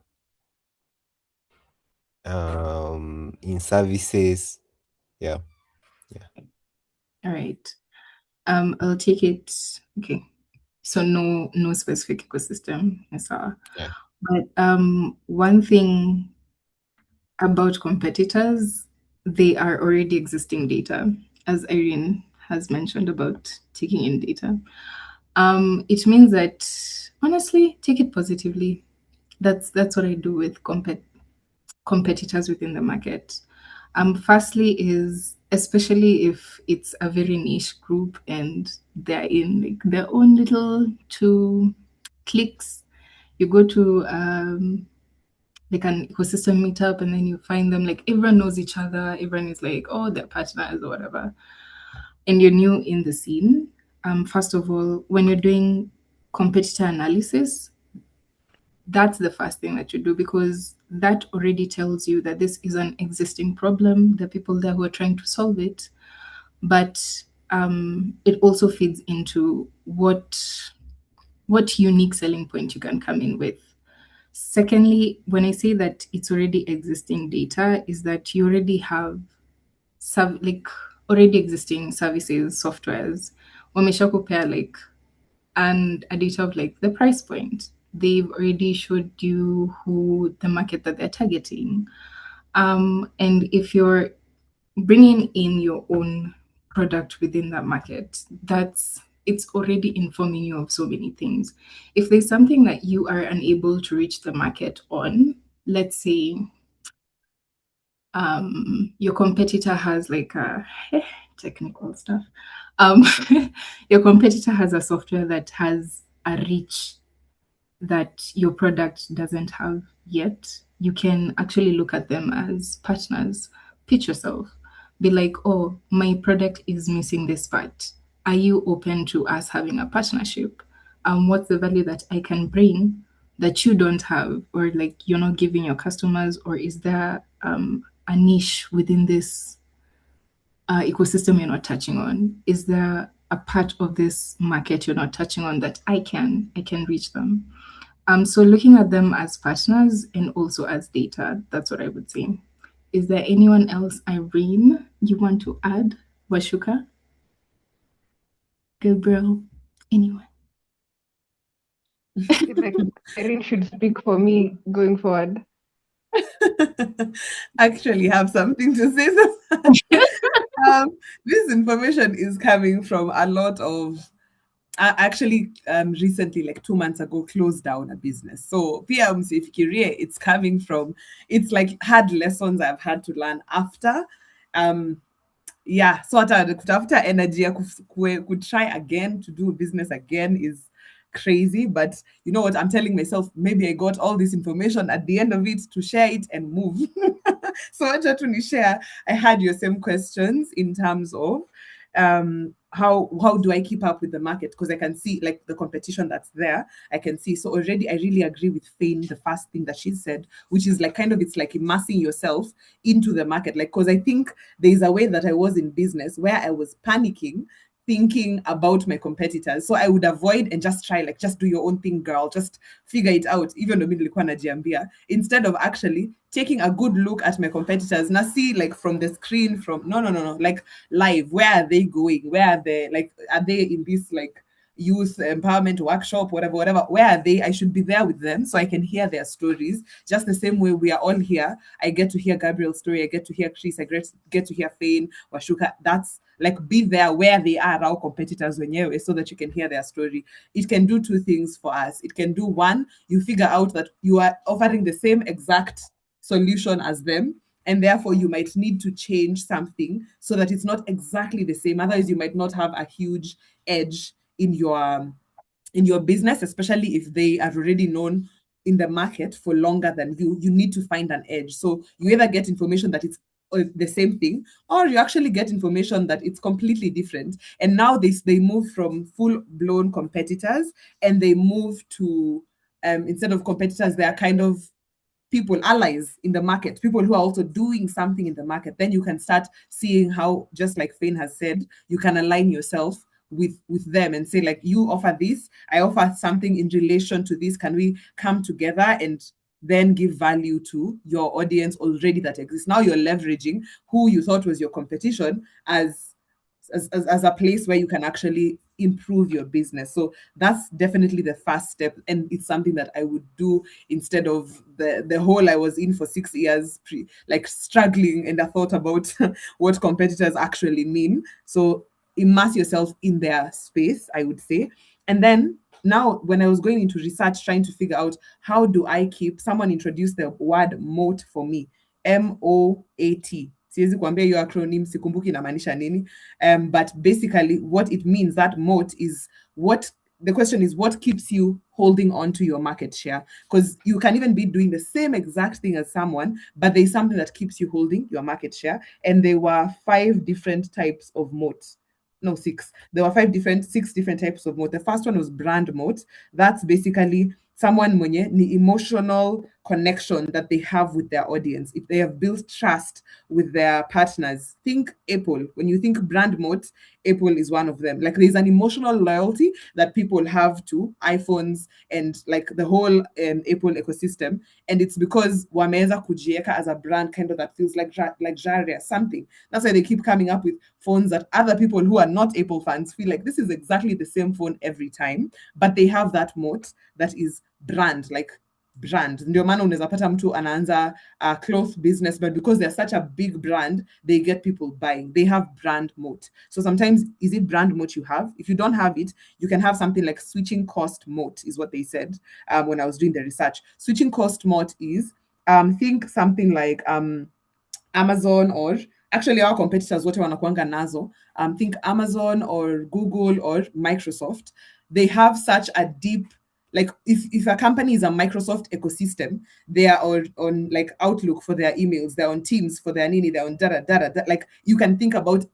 in services. Yeah. All right. I'll take it. Okay. So no specific ecosystem. Yes, Yeah. but one thing about competitors, they are already existing data, as Irene has mentioned about taking in data. It means that, honestly, take it positively. That's what I do with competitors within the market. Firstly is, especially if it's a very niche group and they're in like their own little two clicks, you go to like an ecosystem meetup and then you find them like everyone knows each other, everyone is like, oh, they're partners or whatever, and you're new in the scene. First of all, when you're doing competitor analysis, that's the first thing that you do, because that already tells you that this is an existing problem. There are people there who are trying to solve it, but it also feeds into what unique selling point you can come in with. Secondly, when I say that it's already existing data, is that you already have already existing services, softwares, wameshakupea like and a data of like the price point. They've already showed you who the market that they're targeting. And if you're bringing in your own product within that market, it's already informing you of so many things. If there's something that you are unable to reach the market on, let's say your competitor has like a technical stuff. Your competitor has a software that has a reach that your product doesn't have yet. You can actually look at them as partners. Pitch yourself. Be like, oh, my product is missing this part. Are you open to us having a partnership? What's the value that I can bring that you don't have, or like you're not giving your customers? Or is there a niche within this ecosystem you're not touching on? Is there a part of this market you're not touching on that I can reach them? So looking at them as partners and also as data, that's what I would say. Is there anyone else, Irene, you want to add? Washuka? Gabriel? Anyone? I feel like Irene should speak for me going forward. Actually have something to say. This information is coming from a lot of actually recently, like 2 months ago, closed down a business. So pia msifikirie it's coming from, it's like hard lessons I've had to learn after. Yeah, so hata kutafuta energy ya could try again to do business again is crazy. But you know what, I'm telling myself, maybe I got all this information at the end of it to share it and move. So acha tu ni share. I had your same questions in terms of how do I keep up with the market, because I can see like the competition that's there. I can see, so already I really agree with Fane, the first thing that she said, which is like kind of, it's like immersing yourself into the market. Like, because I think there's a way that I was in business where I was panicking, thinking about my competitors. So I would avoid and just try, like, just do your own thing, girl. Just figure it out. Even though nilikuwa najiambia, instead of actually taking a good look at my competitors, na see like from the screen, from no, like live, where are they going? Where are they? Like, are they in this like youth empowerment workshop, whatever, where are they? I should be there with them so I can hear their stories. Just the same way we are all here. I get to hear Gabriel's story. I get to hear Chris. I get to hear Fane, Washuka. That's like, be there where they are, our competitors wenyewe, so that you can hear their story. It can do two things for us. It can do one, you figure out that you are offering the same exact solution as them, and therefore you might need to change something so that it's not exactly the same. Otherwise, you might not have a huge edge in your business, especially if they are already known in the market for longer than you. You need to find an edge. So you either get information that it's the same thing, or you actually get information that it's completely different. And now they move from full-blown competitors, and they move to instead of competitors, they are kind of people, allies in the market, people who are also doing something in the market. Then you can start seeing how, just like Fane has said, you can align yourself with them and say, like, you offer this, I offer something in relation to this. Can we come together and then give value to your audience already that exists? Now you're leveraging who you thought was your competition as a place where you can actually improve your business. So that's definitely the first step, and it's something that I would do instead of the hole I was in for 6 years, like struggling, and I thought about what competitors actually mean. So immerse yourself in their space, I would say. And then now when I was going into research trying to figure out how do I keep, someone introduced the word moat for me, MOAT. Siwezi kuambia hiyo acronym, sikumbuki inamaanisha nini. But basically what it means, that moat is what, the question is what keeps you holding on to your market share? Because you can even be doing the same exact thing as someone, but there's something that keeps you holding your market share. And there were 5 different types of moats. No, 6. There were 6 different types of moat. The first one was brand moat. That's basically someone mwenye ni emotional connection that they have with their audience. If they have built trust with their partners, think Apple. When you think brand moat, Apple is one of them. Like there's an emotional loyalty that people have to iPhones and like the whole Apple ecosystem. And it's because wameweza kujieka as a brand kind of that feels like luxurious, something. That's why they keep coming up with phones that other people who are not Apple fans feel like this is exactly the same phone every time, but they have that moat that is brand, like brand. Ndio maana unaweza pata mtu anaanza a cloth business, but because they're such a big brand, they get people buying. They have brand moat. So sometimes, is it brand moat you have? If you don't have it, you can have something like switching cost moat, is what they said when I was doing the research. Switching cost moat is, think something like Amazon, or actually our competitors wote wanakuanga nazo, think Amazon or Google or Microsoft. They have such a deep, like if a company is a Microsoft ecosystem, they are on like Outlook for their emails, they're on Teams for their nini, they're on data. Like you can think about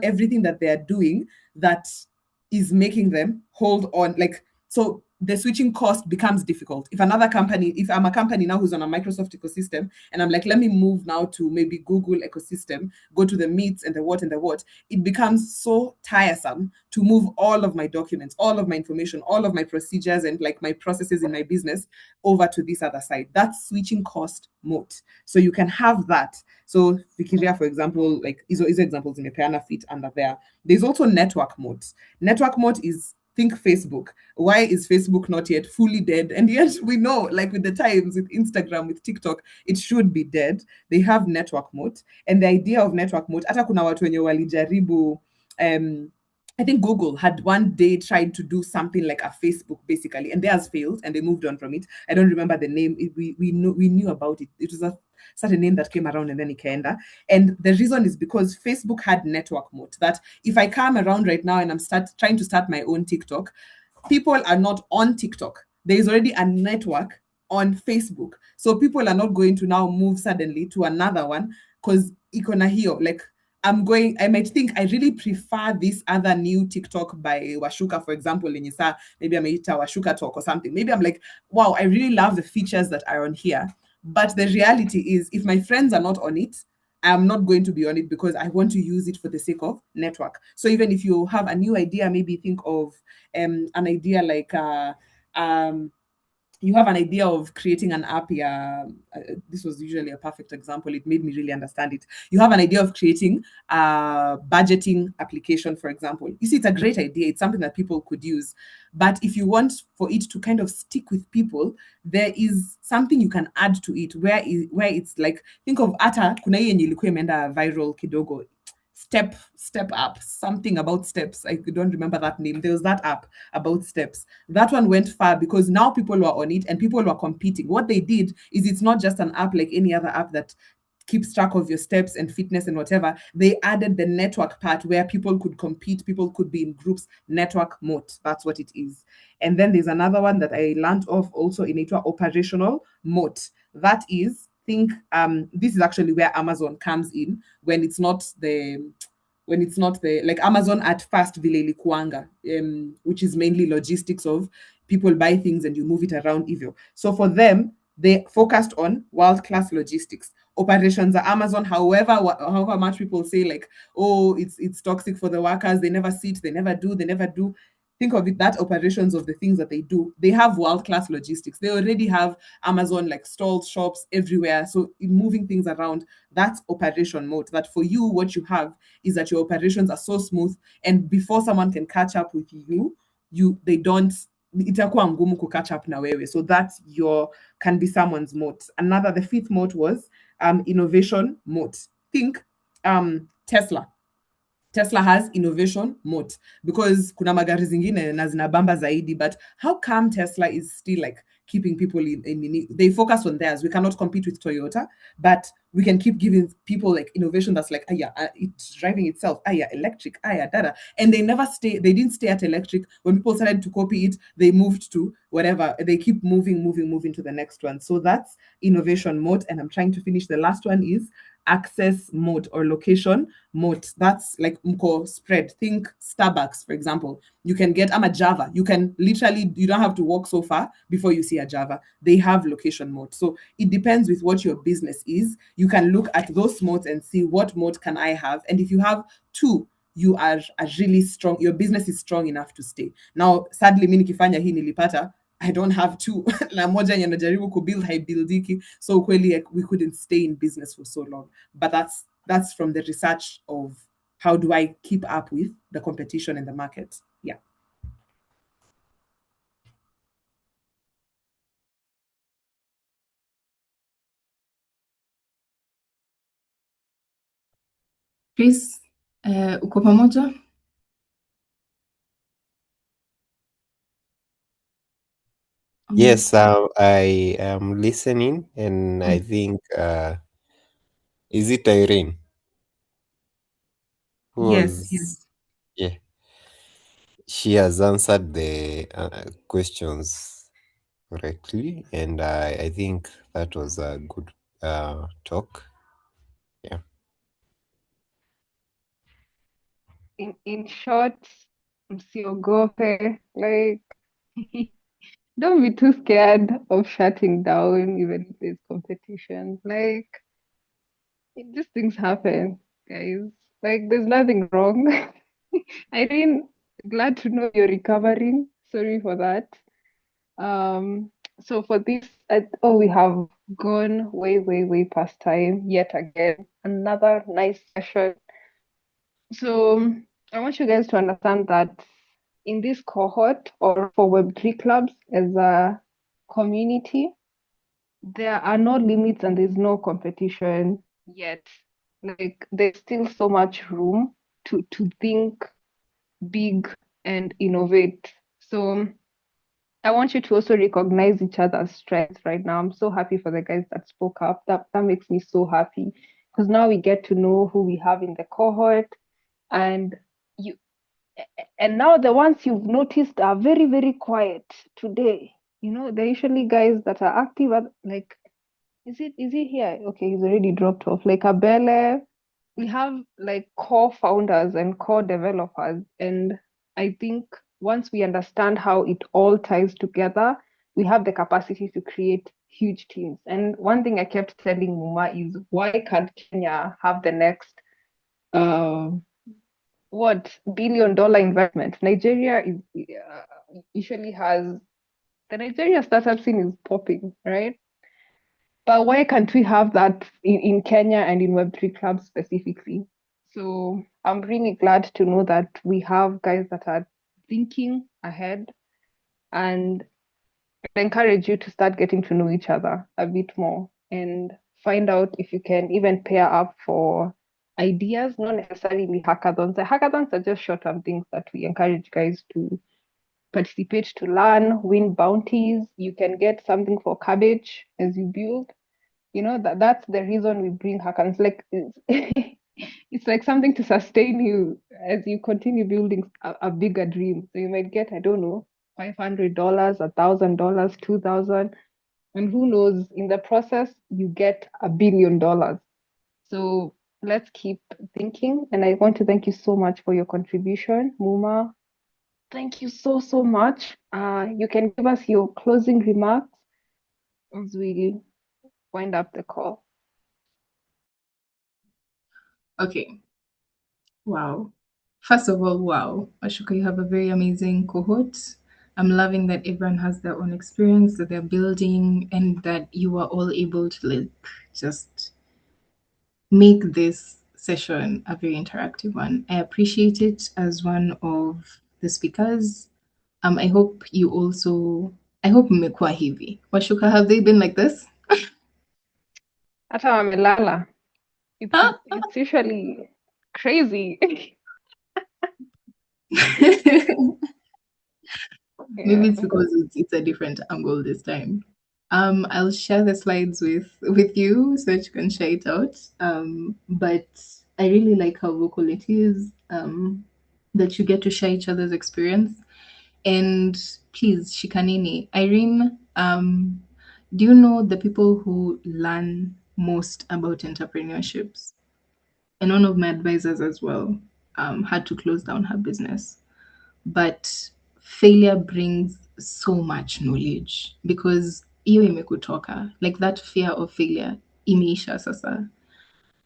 everything that they are doing that is making them hold on. Like, so the switching cost becomes difficult. If I'm a company now who's on a Microsoft ecosystem, and I'm like, let me move now to maybe Google ecosystem, go to the meets and the what, it becomes so tiresome to move all of my documents, all of my information, all of my procedures and like my processes in my business over to this other side. That's switching cost moat. So you can have that. So fikiria, for example, like hizo examples imepeana fit under there. There's also network moat. Network moat is, think Facebook. Why is Facebook not yet fully dead? And yet we know, like with the times, with Instagram, with TikTok, it should be dead. They have network moat. And the idea of network moat, hata kuna watu wenye walijaribu, I think Google had one day tried to do something like a Facebook, basically, and theirs failed and they moved on from it. I don't remember the name. We knew about it. It was a certain name that came around and then ikaenda. And the reason is because Facebook had network moat, that if I come around right now and I'm trying to start my own TikTok, people are not on TikTok. There is already a network on Facebook. So people are not going to now move suddenly to another one because ikona hiyo, like I might think I really prefer this other new TikTok by Washuka, for example, maybe ameita Washuka Talk or something. Maybe I'm like, wow, I really love the features that are on here. But the reality is, if my friends are not on it, I'm not going to be on it because I want to use it for the sake of network. So even if you have a new idea, maybe think of an idea like you have an idea of creating an app. This was usually a perfect example. It made me really understand it. You have an idea of creating a budgeting application, for example. You see, it's a great idea. It's something that people could use. But if you want for it to kind of stick with people, there is something you can add to it where it's like, think of ata, kuna hii yenye ilikuwa imeenda viral kidogo. Step up, something about steps. I don't remember that name. There was that app about steps. That one went far because now people were on it and people were competing. What they did is, it's not just an app like any other app that keeps track of your steps and fitness and whatever. They added the network part where people could compete, people could be in groups. Network moat, that's what it is. And then there's another one that I learned of also in it, operational moat. That is, think this is actually where Amazon comes in when it's not the like Amazon at first vile ilikuanga, which is mainly logistics of people buy things and you move it around hivyo. So for them, they focused on world-class logistics. Operations at Amazon, however much people say like, oh, it's toxic for the workers, they never sit, they never do. Think of it, that operations of the things that they do. They have world-class logistics. They already have Amazon like stalls, shops everywhere. So in moving things around, that's operation mode. That for you, what you have is that your operations are so smooth, and before someone can catch up with you, itakuwa ngumu ku catch up na wewe. So that's can be someone's moat. The 5th moat was innovation moat. Think Tesla. Tesla has innovation moat because kuna magari zingine na zinabamba zaidi, but how come Tesla is still like keeping people they focus on theirs. We cannot compete with Toyota, but we can keep giving people like innovation that's like, it's driving itself, electric, dada. And they didn't stay at electric. When people started to copy it, they moved to whatever. They keep moving to the next one. So that's innovation mode. And I'm trying to finish. The last one is access mode or location mode. That's like mko spread. Think Starbucks, for example. You can get a Java. You can literally, you don't have to walk so far before you see a Java. They have location mode. So it depends with what your business is. You can look at those modes and see what mode can I have. And if you have two, you are really strong. Your business is strong enough to stay. Now, sadly, mimi nikifanya hii nilipata, I don't have two. Na moja yenye najaribu kubuild haibuildiki. So kweli we couldn't stay in business for so long. But that's from the research of how do I keep up with the competition in the market. Yeah. Chris, uko pamoja? Yes, I am listening, and I think is it Irene who Yes. was yeah, she has answered the questions correctly, and I think that was a good talk. Yeah. In short, msiogope. Like, don't be too scared of shutting down, even if there's competition. Like, these things happen, guys. Like, there's nothing wrong. Irene, glad to know you're recovering. Sorry for that. So for this, we have gone way past time yet again. Another nice session. So I want you guys to understand that in this cohort or for Web3 clubs as a community, there are no limits and there's no competition yet. Like there's still so much room to think big and innovate. So I want you to also recognize each other's strengths right now. I'm so happy for the guys that spoke up. That makes me so happy because now we get to know who we have in the cohort, and you and now the ones you've noticed are very quiet today. You know, they're usually guys that are active at, like, is he here? Okay, he's already dropped off. Like Abele, we have like core founders and core developers. And I think once we understand how it all ties together, we have the capacity to create huge teams. And one thing I kept telling Muma is, why can't Kenya have the next uh, $1 billion investment? Nigeria is usually has the Nigeria startup scene is popping, right? But why can't we have that in Kenya and in Web3 clubs specifically? So I'm really glad to know that we have guys that are thinking ahead, and I encourage you to start getting to know each other a bit more and find out if you can even pair up for ideas, not necessarily hackathons. The hackathons are just short-term things that we encourage guys to participate, to learn, win bounties. You can get something for cabbage as you build. You know, that's the reason we bring hackathons. Like it's like something to sustain you as you continue building a bigger dream. So you might get, I don't know, $500, $1,000, 2,000, and who knows, in the process you get $1 billion. So let's keep thinking. And I want to thank you so much for your contribution, Muma. Thank you so much. You can give us your closing remarks as we wind up the call. Okay. Wow. First of all, wow. Ashoka, you have a very amazing cohort. I'm loving that everyone has their own experience that they're building and that you are all able to like just make this session a very interactive one. I appreciate it as one of the speakers. I hope you also I hope mmekuwa hivi. Washuka, have they been like this? Hata wamelala. It's usually crazy. Maybe Yeah. it's because it's a different angle this time. I'll share the slides with you so that you can share it out. But I really like how vocal it is. That you get to share each other's experience. And please, Shikanini, Irene, do you know the people who learn most about entrepreneurships? And one of my advisors as well had to close down her business. But failure brings so much knowledge because hiyo imekutoka, like that fear of failure imeisha sasa.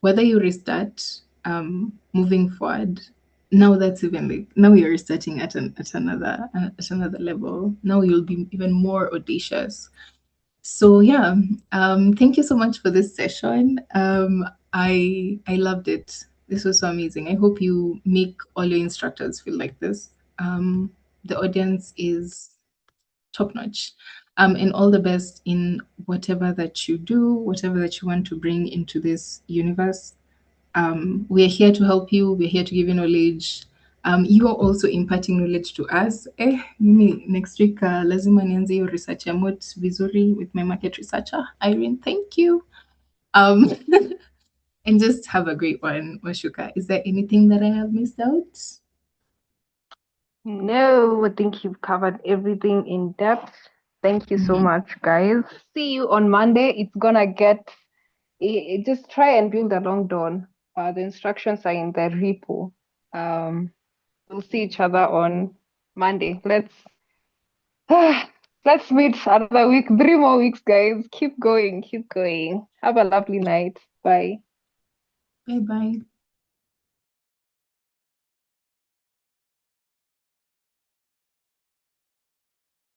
Whether you restart moving forward, now that's even like now you're restarting at another level. Now you'll be even more audacious. So yeah, thank you so much for this session. I loved it. This was so amazing. I hope you make all your instructors feel like this. The audience is top notch. And all the best in whatever that you do, whatever that you want to bring into this universe. We're here to help you. We're here to give you knowledge. You are also imparting knowledge to us. Mimi next week lazima nianze hiyo research ya moat vizuri with my market researcher. Irene, thank you. Um, and just have a great one, Washuka. Is there anything that I have missed out? No, I think you've covered everything in depth. Thank you so much, guys. See you on Monday. It's gonna get just try and bring the long dawn. The instructions are in the repo. We'll see each other on Monday. Let's meet another week, 3 more weeks, guys. Keep going, keep going. Have a lovely night. Bye. Bye bye.